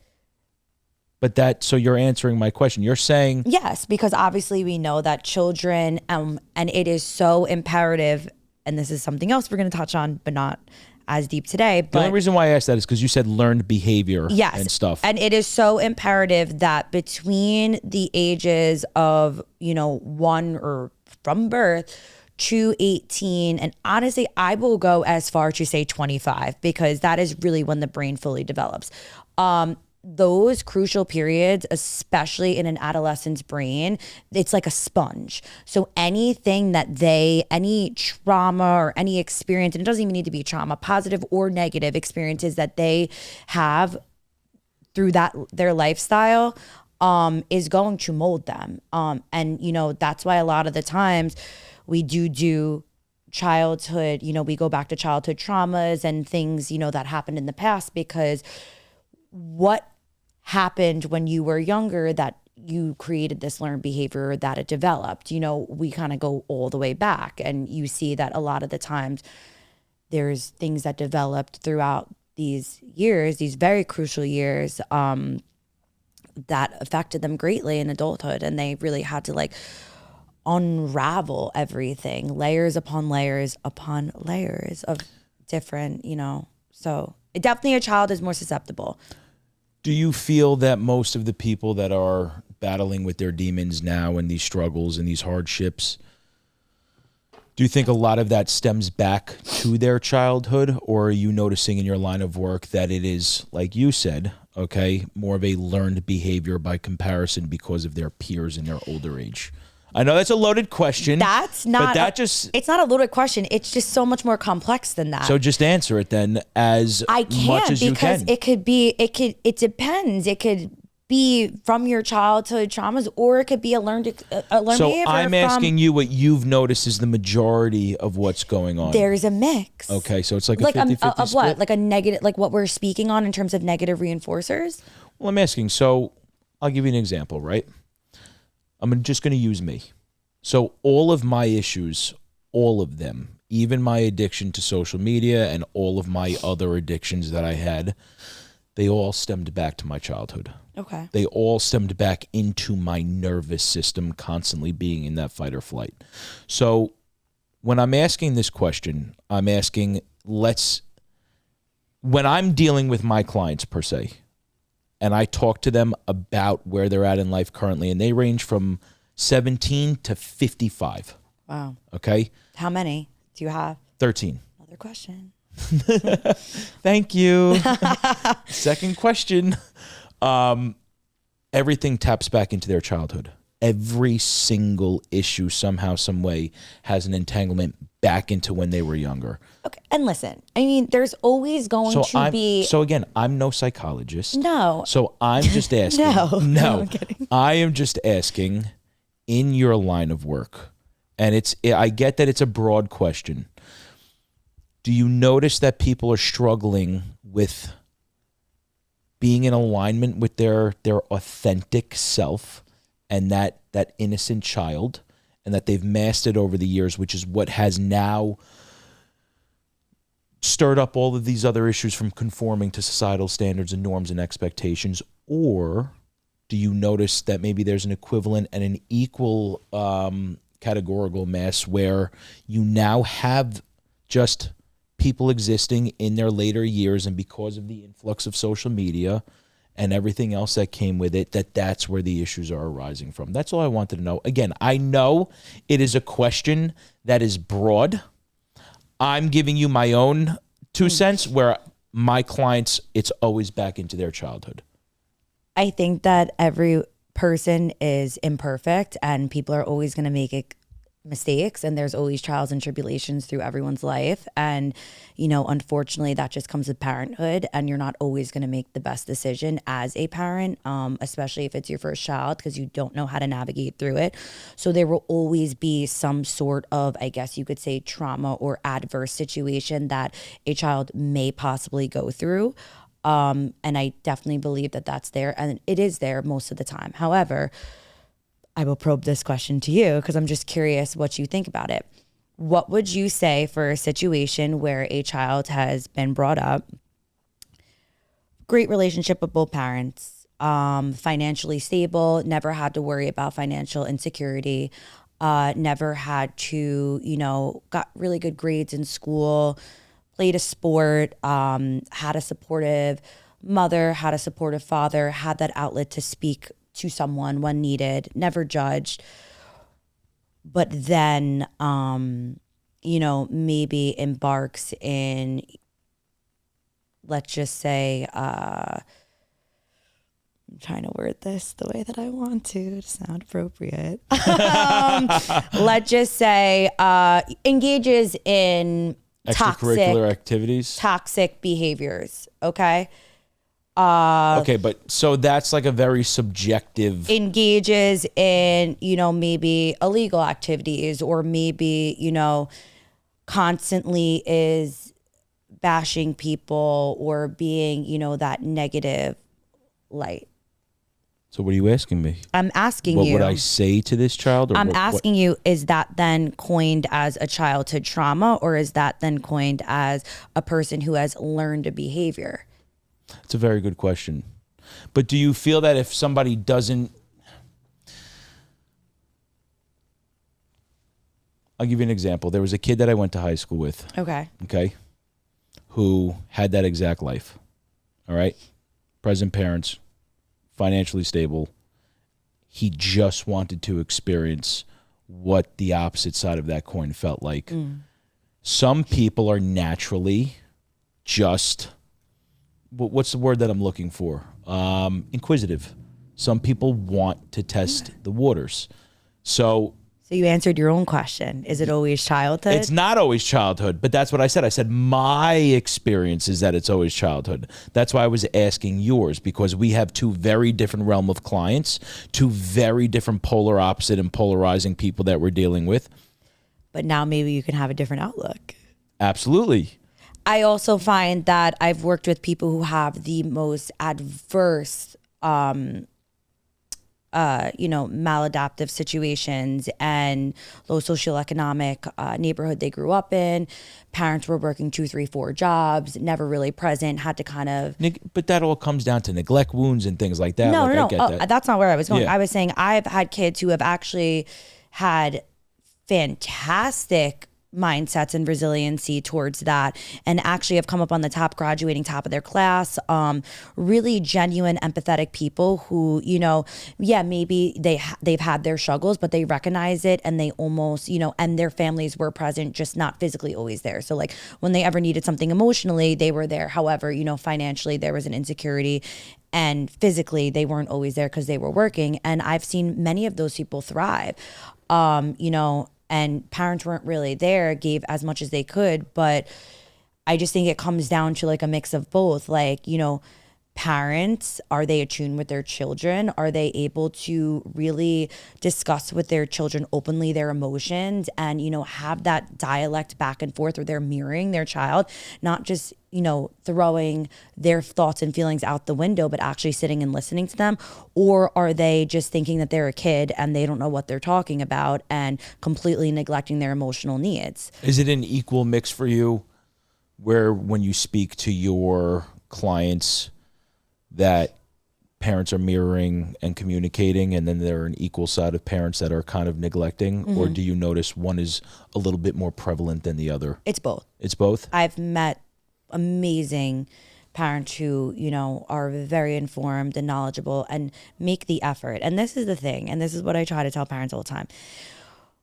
But so you're answering my question. You're saying... Yes, because obviously we know that children, and it is so imperative, and this is something else we're going to touch on, but not as deep today. But the only reason why I asked that is because you said learned behavior and stuff. And it is so imperative that between the ages of, 1 or from birth to 18, and honestly, I will go as far to say 25, because that is really when the brain fully develops. Those crucial periods, especially in an adolescent's brain, it's like a sponge. So anything any trauma or any experience, and it doesn't even need to be trauma, positive or negative experiences that they have through their lifestyle, is going to mold them. And that's why a lot of the times we do childhood, we go back to childhood traumas and things, that happened in the past, because what happened when you were younger that you created this learned behavior that it developed. We kind of go all the way back, and you see that a lot of the times there's things that developed throughout these years, these very crucial years, that affected them greatly in adulthood, and they really had to unravel everything, layers upon layers upon layers of different, so definitely a child is more susceptible. Do you feel that most of the people that are battling with their demons now and these struggles and these hardships, do you think a lot of that stems back to their childhood, or are you noticing in your line of work that it is, like you said, okay, more of a learned behavior by comparison because of their peers in their older age? I know that's a loaded question. It's not a loaded question. It's just so much more complex than that. So just answer it then as much as you can. It depends. It could be from your childhood traumas, or it could be a learned behavior. So I'm asking you what you've noticed is the majority of what's going on. There's a mix. Okay, so it's like a 50-50 of split? what? Like a negative, like what we're speaking on in terms of negative reinforcers? Well, I'm asking. So I'll give you an example, right? I'm just going to use me. So all of my issues, all of them, even my addiction to social media and all of my other addictions that I had, they all stemmed back to my childhood. Okay. They all stemmed back into my nervous system constantly being in that fight or flight. So when I'm asking this question, I'm asking, when I'm dealing with my clients per se, and I talk to them about where they're at in life currently, and they range from 17 to 55. Wow. Okay? How many do you have? 13. Another question. Thank you. Second question. Everything taps back into their childhood. Every single issue somehow, some way has an entanglement back into when they were younger. Okay. And listen, I mean, there's always going to be. So again, I'm no psychologist. No. So I'm just asking. No, I'm kidding. I am just asking, in your line of work, and I get that it's a broad question. Do you notice that people are struggling with being in alignment with their authentic self and that innocent child, and that they've masked it over the years, which is what has now stirred up all of these other issues from conforming to societal standards and norms and expectations? Or do you notice that maybe there's an equivalent and an equal categorical mass where you now have just people existing in their later years, and because of the influx of social media and everything else that came with it, that's where the issues are arising from? That's all I wanted to know. Again, I know it is a question that is broad. I'm giving you my own 2 cents, where my clients, it's always back into their childhood. I think that every person is imperfect and people are always going to make mistakes, and there's always trials and tribulations through everyone's life. And, unfortunately, that just comes with parenthood, and you're not always going to make the best decision as a parent, especially if it's your first child, because you don't know how to navigate through it. So there will always be some sort of, I guess you could say, trauma or adverse situation that a child may possibly go through. And I definitely believe that that's there, and it is there most of the time. However, I will probe this question to you because I'm just curious what you think about it. What would you say for a situation where a child has been brought up, great relationship with both parents, financially stable, never had to worry about financial insecurity, never had to, got really good grades in school, played a sport, had a supportive mother, had a supportive father, had that outlet to speak to someone when needed, never judged, but then, maybe embarks in, let's just say, I'm trying to word this the way that I want to sound appropriate. Let's just say, engages in Extracurricular activities, toxic behaviors. Okay. Okay, but so that's like a very subjective. Engages in, maybe illegal activities, or maybe, constantly is bashing people or being, that negative light. So what are you asking me? I'm asking what you. What would I say to this child? Or I'm asking you, is that then coined as a childhood trauma, or is that then coined as a person who has learned a behavior? It's a very good question. But do you feel that if somebody doesn't... I'll give you an example. There was a kid that I went to high school with. Okay. Who had that exact life. All right. Present parents, financially stable. He just wanted to experience what the opposite side of that coin felt like. Some people are naturally just... what's the word that I'm looking for? Inquisitive. Some people want to test the waters. So you answered your own question. Is it always childhood? It's not always childhood, but that's what I said. I said my experience is that it's always childhood. That's why I was asking yours, because we have two very different realm of clients, two very different polar opposite and polarizing people that we're dealing with. But now maybe you can have a different outlook. Absolutely. I also find that I've worked with people who have the most adverse maladaptive situations and low socioeconomic neighborhood they grew up in. Parents were working 2, 3, 4 jobs, never really present, had to kind of. But that all comes down to neglect wounds and things like that. No, like, no, I get no. that. That's not where I was going. Yeah. I was saying I've had kids who have actually had fantastic mindsets and resiliency towards that, and actually have come up on the top, graduating top of their class. Really genuine, empathetic people who, maybe they've had their struggles, but they recognize it, and they almost, and their families were present, just not physically always there. So like when they ever needed something emotionally, they were there. However, financially there was an insecurity, and physically they weren't always there because they were working. And I've seen many of those people thrive. And parents weren't really there, gave as much as they could. But I just think it comes down to like a mix of both. Like, parents, are they attuned with their children? Are they able to really discuss with their children openly their emotions and, have that dialect back and forth where they're mirroring their child, not just, throwing their thoughts and feelings out the window, but actually sitting and listening to them? Or are they just thinking that they're a kid and they don't know what they're talking about and completely neglecting their emotional needs? Is it an equal mix for you where when you speak to your clients that parents are mirroring and communicating, and then there are an equal side of parents that are kind of neglecting? Or do you notice one is a little bit more prevalent than the other? It's both. It's both? I've met amazing parents who, are very informed and knowledgeable and make the effort. And this is the thing, and this is what I try to tell parents all the time.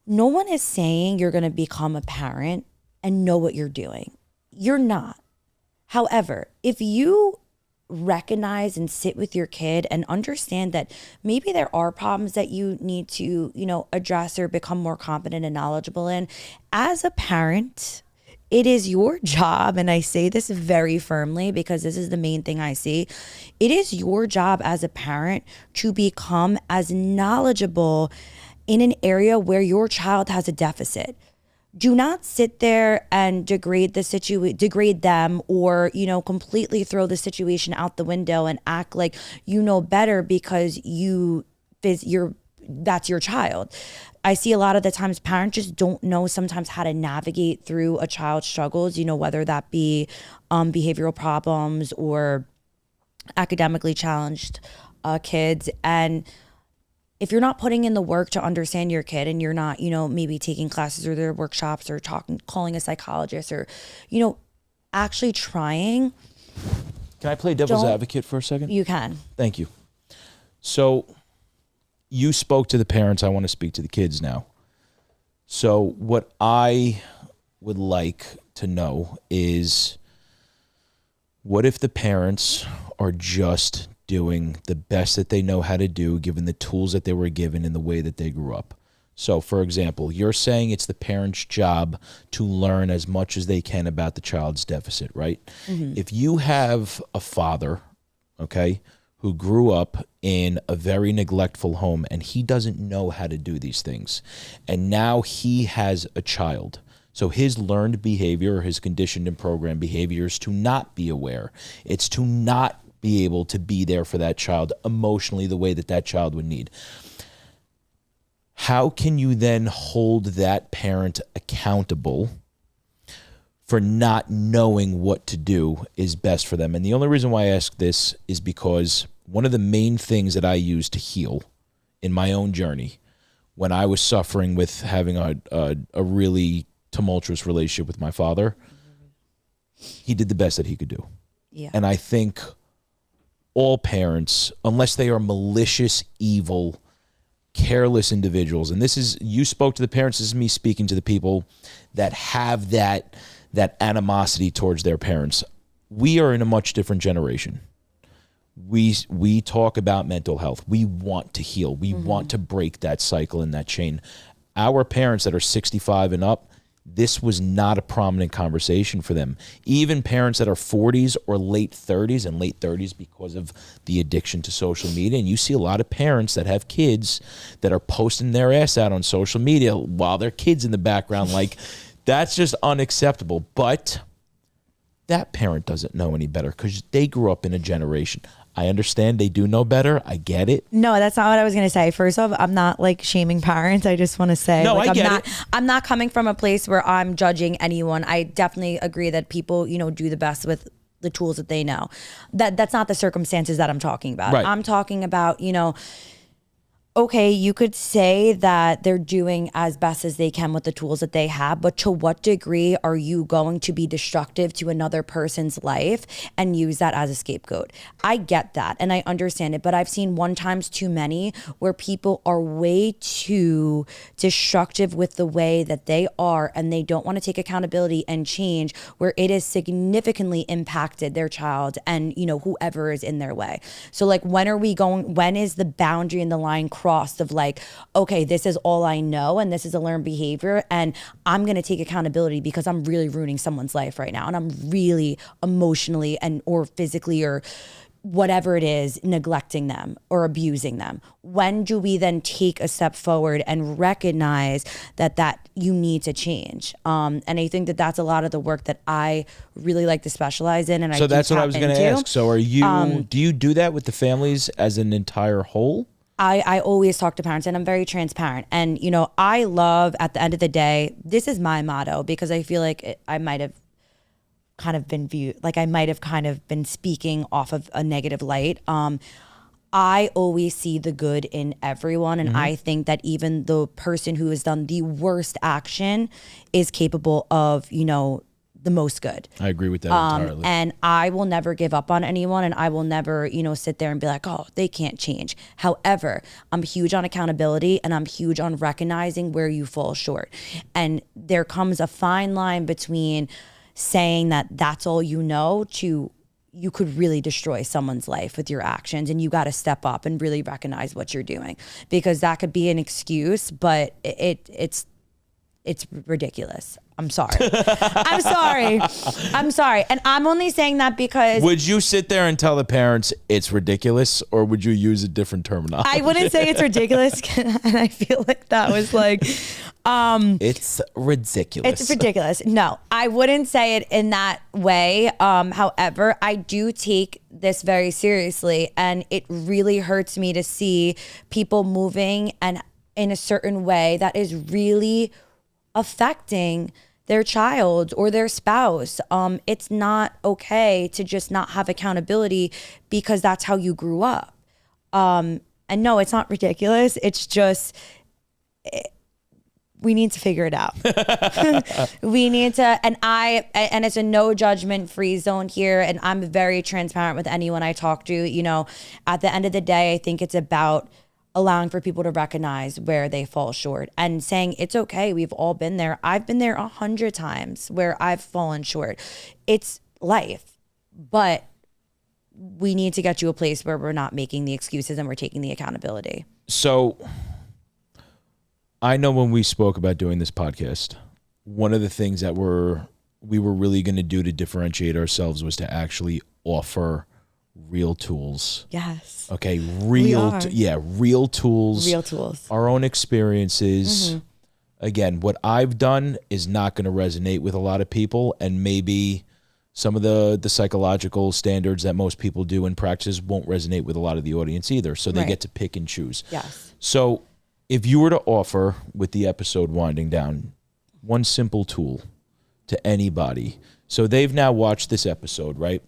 No one is saying you're going to become a parent and know what you're doing. You're not. However, if you recognize and sit with your kid and understand that maybe there are problems that you need to, address or become more competent and knowledgeable in, as a parent, it is your job, and I say this very firmly because this is the main thing I see, it is your job as a parent to become as knowledgeable in an area where your child has a deficit. Do not sit there and degrade them, or, completely throw the situation out the window and act like you know better because that's your child. I see a lot of the times parents just don't know sometimes how to navigate through a child's struggles, whether that be behavioral problems or academically challenged kids. And if you're not putting in the work to understand your kid, and you're not, maybe taking classes or their workshops or calling a psychologist, or, actually trying. Can I play devil's advocate for a second? You can. Thank you. So you spoke to the parents. I want to speak to the kids now. So what I would like to know is, what if the parents are just doing the best that they know how to do, given the tools that they were given in the way that they grew up? So, for example, you're saying it's the parent's job to learn as much as they can about the child's deficit, right? Mm-hmm. If you have a father, okay, who grew up in a very neglectful home and he doesn't know how to do these things, and now he has a child, so his learned behavior, his conditioned and programmed behavior is to not be aware. It's to not be able to be there for that child emotionally the way that that child would need. How can you then hold that parent accountable for not knowing what to do is best for them? And the only reason why I ask this is because one of the main things that I use to heal in my own journey, when I was suffering with having a really tumultuous relationship with my father, he did the best that he could do. Yeah. And I think all parents, unless they are malicious, evil, careless individuals, and this is, you spoke to the parents, this is me speaking to the people that have that animosity towards their parents. We are in a much different generation. We talk about mental health. We want to heal. We want to break that cycle and that chain. Our parents that are 65 and up, this was not a prominent conversation for them. Even parents that are 40s or late 30s, and late 30s because of the addiction to social media. And you see a lot of parents that have kids that are posting their ass out on social media while their kids in the background. Like, that's just unacceptable. But that parent doesn't know any better because they grew up in a generation. I understand they do know better. I get it. No, that's not what I was going to say. First off, I'm not like shaming parents. I just want to say, No, like, I get it. I'm not coming from a place where I'm judging anyone. I definitely agree that people, do the best with the tools that they know. That's not the circumstances that I'm talking about. Right. I'm talking about, okay, you could say that they're doing as best as they can with the tools that they have, but to what degree are you going to be destructive to another person's life and use that as a scapegoat? I get that and I understand it, but I've seen one times too many where people are way too destructive with the way that they are and they don't want to take accountability and change, where it has significantly impacted their child and, whoever is in their way. So like, when is the boundary and the line crossed of like, okay, this is all I know and this is a learned behavior and I'm going to take accountability because I'm really ruining someone's life right now and I'm really emotionally or physically or whatever it is, neglecting them or abusing them? When do we then take a step forward and recognize that you need to change? And I think that that's a lot of the work that I really like to specialize in. And so that's what I was going to ask. So are you, do you do that with the families as an entire whole? I always talk to parents and I'm very transparent. And, I love, at the end of the day, this is my motto because I feel like I might have kind of been viewed, like I might have kind of been speaking off of a negative light. I always see the good in everyone. And I think that even the person who has done the worst action is capable of, the most good. I agree with that entirely. And I will never give up on anyone and I will never, sit there and be like, oh, they can't change. However, I'm huge on accountability and I'm huge on recognizing where you fall short. And there comes a fine line between saying that that's all to you could really destroy someone's life with your actions and you got to step up and really recognize what you're doing, because that could be an excuse, but it's ridiculous. I'm sorry. I'm sorry. And I'm only saying that because... Would you sit there and tell the parents it's ridiculous, or would you use a different terminology? I wouldn't say it's ridiculous. And I feel like that was like... it's ridiculous. It's ridiculous. No, I wouldn't say it in that way. However, I do take this very seriously, and it really hurts me to see people moving and in a certain way that is really affecting their child or their spouse. It's not okay to just not have accountability because that's how you grew up. And no, it's not ridiculous. It's just, we need to figure it out. We need to, and it's a no judgment free zone here. And I'm very transparent with anyone I talk to. At the end of the day, I think it's about allowing for people to recognize where they fall short and saying it's okay. We've all been there. I've been there 100 times where I've fallen short. It's life, but we need to get to a place where we're not making the excuses and we're taking the accountability. So I know when we spoke about doing this podcast, one of the things that we were really going to do to differentiate ourselves was to actually offer real tools. Yes. Okay. Real tools. Real tools. Our own experiences. Mm-hmm. Again, what I've done is not going to resonate with a lot of people, and maybe some of the psychological standards that most people do in practice won't resonate with a lot of the audience either. So they get to pick and choose. Yes. So if you were to offer, with the episode winding down, one simple tool to anybody. So they've now watched this episode, right?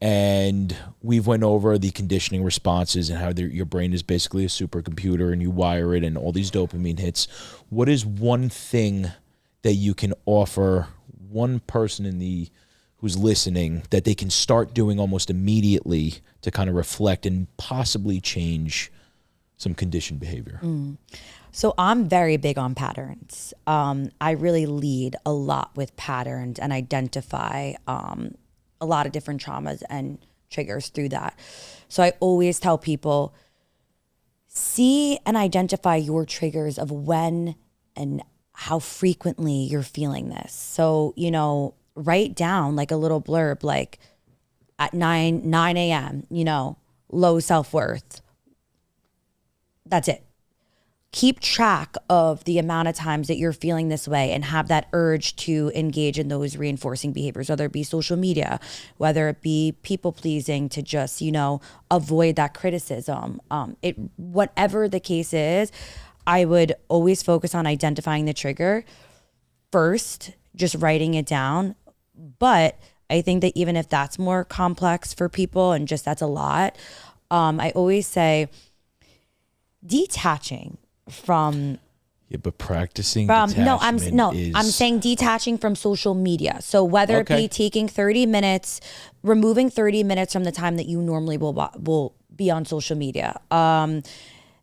And we've went over the conditioning responses and how your brain is basically a supercomputer and you wire it and all these dopamine hits. What is one thing that you can offer one person who's listening that they can start doing almost immediately to kind of reflect and possibly change some conditioned behavior? So I'm very big on patterns. I really lead a lot with patterns and identify a lot of different traumas and triggers through that. So I always tell people, see and identify your triggers of when and how frequently you're feeling this. So, write down like a little blurb, like at 9 a.m., low self-worth. That's it. keep track of the amount of times that you're feeling this way and have that urge to engage in those reinforcing behaviors, whether it be social media, whether it be people pleasing, to just, avoid that criticism. Whatever the case is, I would always focus on identifying the trigger first, just writing it down. But I think that even if that's more complex for people and just that's a lot, I always say detaching from but practicing I'm saying detaching from social media. So whether it be taking 30 minutes, removing 30 minutes from the time that you normally will be on social media.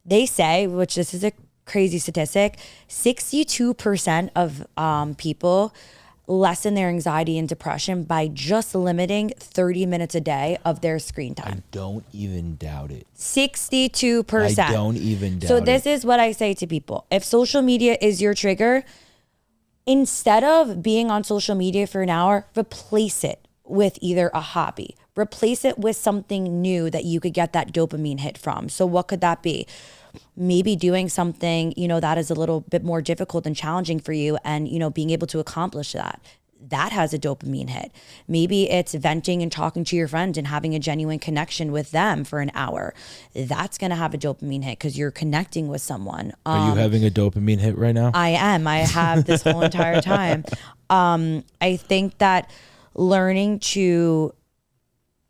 They say, which this is a crazy statistic, 62% of people lessen their anxiety and depression by just limiting 30 minutes a day of their screen time. I don't even doubt it. 62%. I don't even doubt it. So this is what I say to people. If social media is your trigger, instead of being on social media for an hour, replace it with either a hobby. Replace it with something new that you could get that dopamine hit from. So what could that be? Maybe doing something, that is a little bit more difficult and challenging for you, and, being able to accomplish that has a dopamine hit. Maybe it's venting and talking to your friends and having a genuine connection with them for an hour. That's going to have a dopamine hit because you're connecting with someone. Are you having a dopamine hit right now? I am. I have this whole entire time. I think that learning to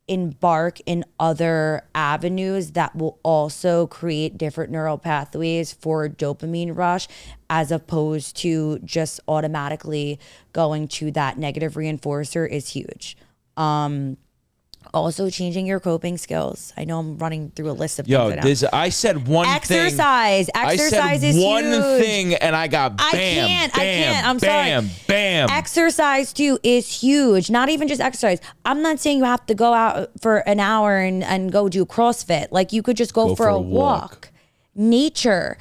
embark in other avenues that will also create different neural pathways for dopamine rush, as opposed to just automatically going to that negative reinforcer, is huge. Also changing your coping skills. I know I'm running through a list of things right now. I said one Exercise. thing. Exercise is huge. One thing and I got bam, I can't. I'm bam, sorry. Bam. Exercise too is huge. Not even just exercise. I'm not saying you have to go out for an hour and go do CrossFit. Like, you could just go for a walk. Nature.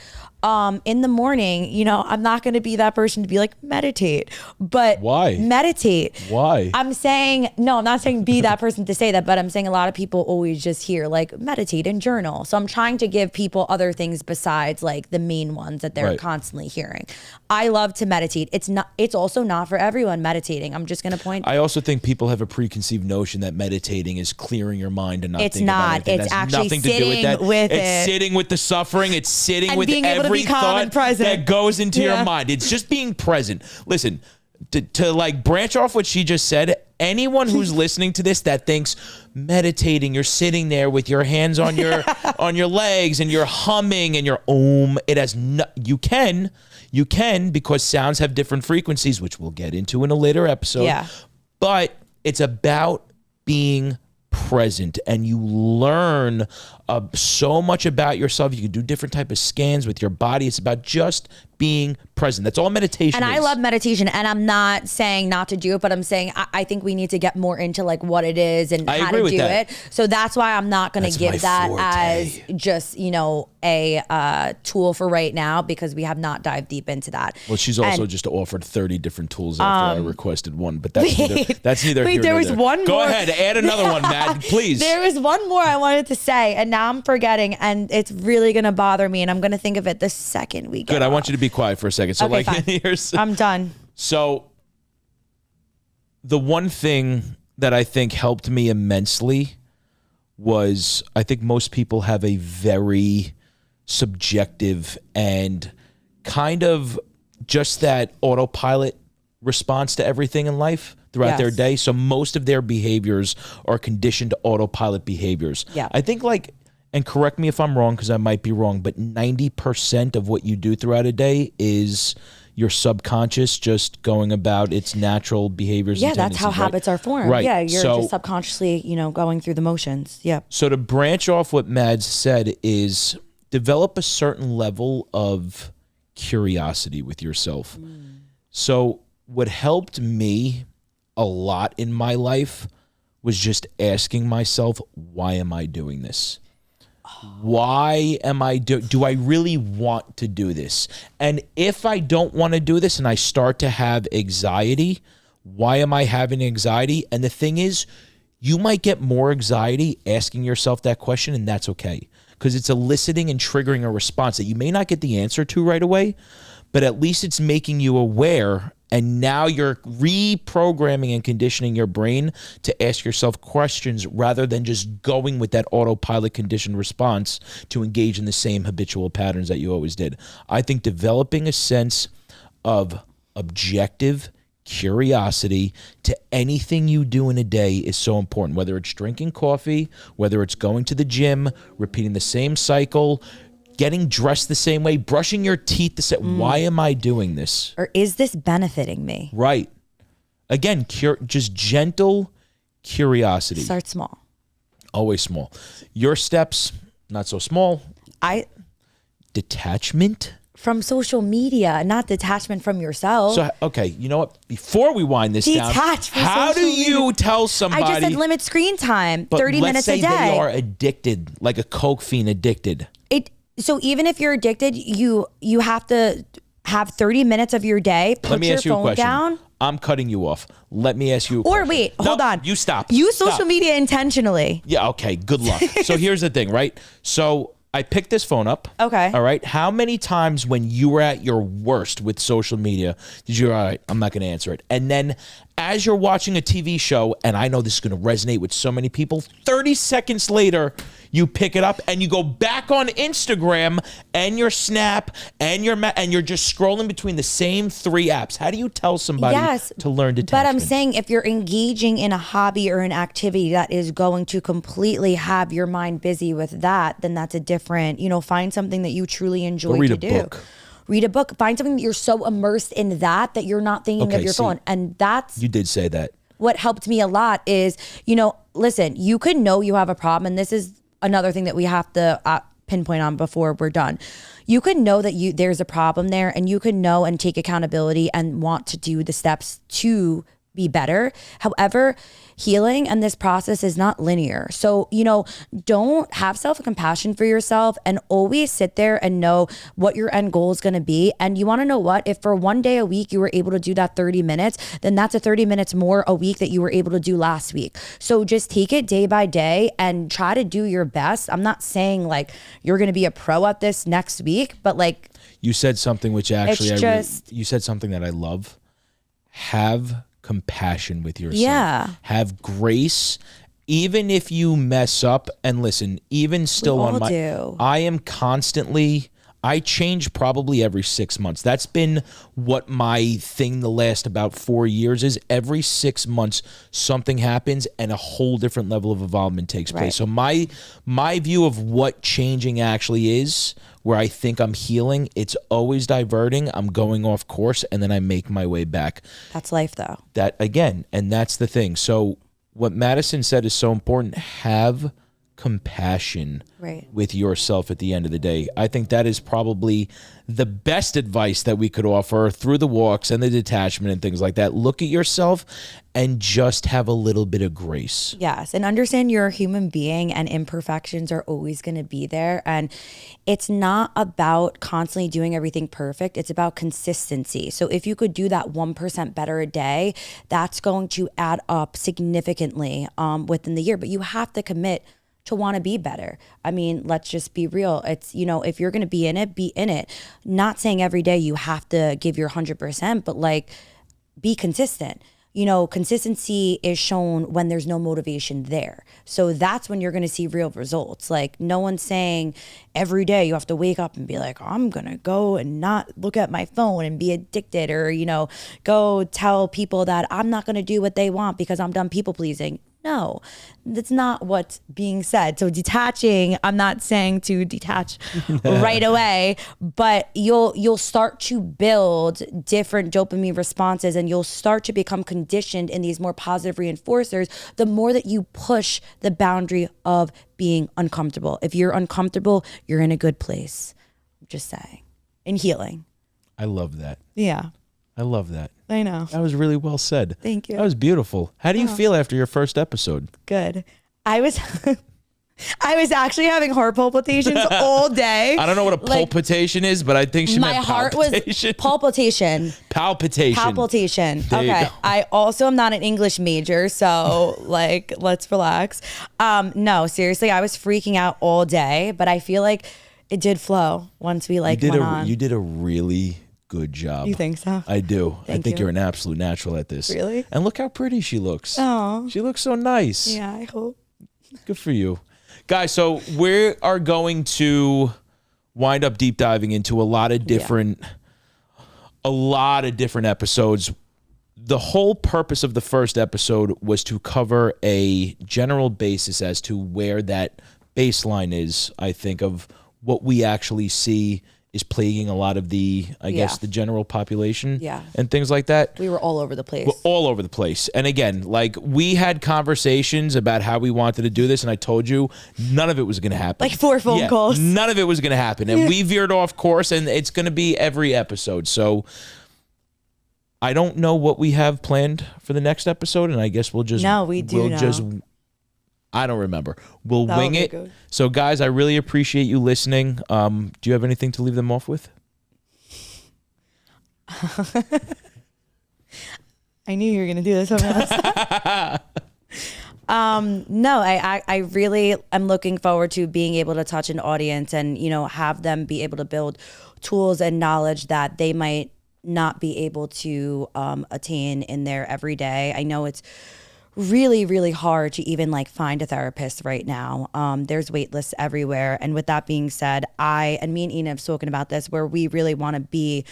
In the morning, I'm not going to be that person to be like, meditate, but why meditate? Why? I'm not saying be that person to say that, but I'm saying a lot of people always just hear like meditate and journal. So I'm trying to give people other things besides like the main ones that they're constantly hearing. I love to meditate. It's also not for everyone meditating. I'm just going to point. I also think people have a preconceived notion that meditating is clearing your mind and not it's thinking not. about anything. It's has actually nothing to do with sitting that. with it's it. sitting with the suffering. It's sitting and with being able to every be calm thought and present. that goes into your mind. It's just being present. Listen, to like branch off what she just said, anyone who's listening to this that thinks meditating, you're sitting there with your hands on your on your legs and you're humming and you're it has you can because sounds have different frequencies, which we'll get into in a later episode. Yeah. But it's about being present, and you learn so much about yourself. You can do different type of scans with your body. It's about just being present. That's all meditation is. I love meditation, and I'm not saying not to do it, but I'm saying I think we need to get more into like what it is and how to do it. So that's why I'm not going to give that as just, a tool for right now, because we have not dived deep into that. Well, she's also just offered 30 different tools after I requested one, but that's neither here nor there was there. one Go more. ahead, add another one, Matt, please. There was one more I wanted to say, and now I'm forgetting, and it's really going to bother me, and I'm going to think of it the second we get Good, off. I want you to be quiet for a second. So okay, fine. Here's... I'm done. So the one thing that I think helped me immensely was, I think most people have a very subjective and kind of just that autopilot response to everything in life throughout their day. So most of their behaviors are conditioned to autopilot behaviors. Yeah. I think and correct me if I'm wrong, because I might be wrong, but 90% of what you do throughout a day is your subconscious just going about its natural behaviors. Yeah, and that's how habits are formed. Right. Yeah, you're just subconsciously, going through the motions. Yeah. So to branch off what Mads said is develop a certain level of curiosity with yourself. So what helped me a lot in my life was just asking myself, why am I doing this? Why am I do I really want to do this? And if I don't want to do this and I start to have anxiety, why am I having anxiety? And the thing is, you might get more anxiety asking yourself that question, and that's okay, because it's eliciting and triggering a response that you may not get the answer to right away, but at least it's making you aware, and now you're reprogramming and conditioning your brain to ask yourself questions rather than just going with that autopilot conditioned response to engage in the same habitual patterns that you always did. I think developing a sense of objective curiosity to anything you do in a day is so important, whether it's drinking coffee, whether it's going to the gym, repeating the same cycle, getting dressed the same way, brushing your teeth the same. Why am I doing this? Or is this benefiting me? Right. Again, just gentle curiosity. Start small. Always small. Your steps, not so small. Detachment. From social media, not detachment from yourself. So, okay, you know what? Before we wind this down, how do you tell somebody? I just said limit screen time, 30 minutes a day. Let's say they are addicted, like a Coke fiend addicted. So even if you're addicted, you have to have 30 minutes of your day, put your phone down. I'm cutting you off. Let me ask you a question. Or wait, hold on. You stop. Use social media intentionally. Yeah, okay, good luck. So here's the thing, right? So I picked this phone up. Okay. All right. How many times when you were at your worst with social media did you, all right, I'm not going to answer it. And then as you're watching a TV show, and I know this is going to resonate with so many people, 30 seconds later, you pick it up and you go back on Instagram and your Snap and you're just scrolling between the same 3 apps. How do you tell somebody to learn detachment? But I'm saying if you're engaging in a hobby or an activity that is going to completely have your mind busy with that, then that's a different, find something that you truly enjoy to do. Read a book. Find something that you're so immersed in that you're not thinking of your phone. And that's... You did say that. What helped me a lot is, listen, you could know you have a problem, and this is another thing that we have to pinpoint on before we're done. You could know that there's a problem there, and you could know and take accountability and want to do the steps to be better. However, healing and this process is not linear. So, don't have self-compassion for yourself, and always sit there and know what your end goal is going to be. And you want to know what? If for one day a week you were able to do that 30 minutes, then that's a 30 minutes more a week that you were able to do last week. So just take it day by day and try to do your best. I'm not saying like you're going to be a pro at this next week, but like... You said something which actually... you said something that I love. Have compassion with yourself. Yeah. Have grace, even if you mess up. And listen, even still I am constantly, I change probably every 6 months. That's been what my thing the last about 4 years is. Every 6 months, something happens and a whole different level of involvement takes place. So my view of what changing actually is, where I think I'm healing, it's always diverting. I'm going off course, and then I make my way back. That's life, though. That again, and that's the thing. So what Madison said is so important. Have compassion with yourself at the end of the day. I think that is probably the best advice that we could offer through the walks and the detachment and things like that. Look at yourself and just have a little bit of grace. Yes, and understand you're a human being and imperfections are always going to be there. And it's not about constantly doing everything perfect. It's about consistency. So if you could do that 1% better a day, that's going to add up significantly within the year. But you have to commit to want to be better. I mean, let's just be real. It's, if you're going to be in it, be in it. Not saying every day you have to give your 100%, but like be consistent. Consistency is shown when there's no motivation there. So that's when you're going to see real results. Like no one's saying every day you have to wake up and be like, I'm going to go and not look at my phone and be addicted, or, go tell people that I'm not going to do what they want because I'm done people pleasing. No, that's not what's being said. So detaching, I'm not saying to detach right away, but you'll start to build different dopamine responses, and you'll start to become conditioned in these more positive reinforcers the more that you push the boundary of being uncomfortable. If you're uncomfortable, you're in a good place. I'm just saying. In healing. I love that. Yeah. I love that. I know. That was really well said. Thank you. That was beautiful. How do you feel after your first episode? Good. I was I was actually having heart palpitations all day. I don't know what a palpitation is, but I think she My meant heart was palpitation. Palpitation. There you Okay. go. I also am not an English major, so like, let's relax. No, seriously, I was freaking out all day, but I feel like it did flow once we went on. You did a really good job. You think so? I do. I think you. you're an absolute natural at this. Really? And look how pretty she looks. Oh. She looks so nice. Yeah, I hope. Good for you. Guys, so we are going to wind up deep diving into a lot of different episodes. The whole purpose of the first episode was to cover a general basis as to where that baseline is, I think, of what we actually see is plaguing a lot of the, I guess, the general population and things like that. We were all over the place. We're all over the place. And again, like, we had conversations about how we wanted to do this, and I told you none of it was going to happen. Like 4 phone calls. None of it was going to happen. And we veered off course, and it's going to be every episode. So I don't know what we have planned for the next episode, and I guess we'll just... No, we do know. I don't remember. We'll wing it. Good. So, guys, I really appreciate you listening. Do you have anything to leave them off with? I knew you were going to do this. No, I really am looking forward to being able to touch an audience and, have them be able to build tools and knowledge that they might not be able to attain in their everyday. I know it's really, really hard to even find a therapist right now. There's wait lists everywhere. And with that being said, me and Ina have spoken about this, where we really want to be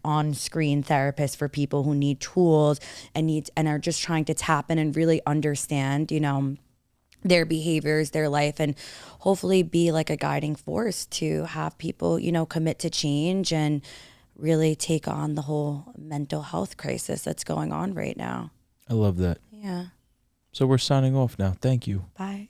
on-screen therapists for people who need tools and are just trying to tap in and really understand, their behaviors, their life, and hopefully be a guiding force to have people, commit to change and really take on the whole mental health crisis that's going on right now. I love that. Yeah. So we're signing off now. Thank you. Bye.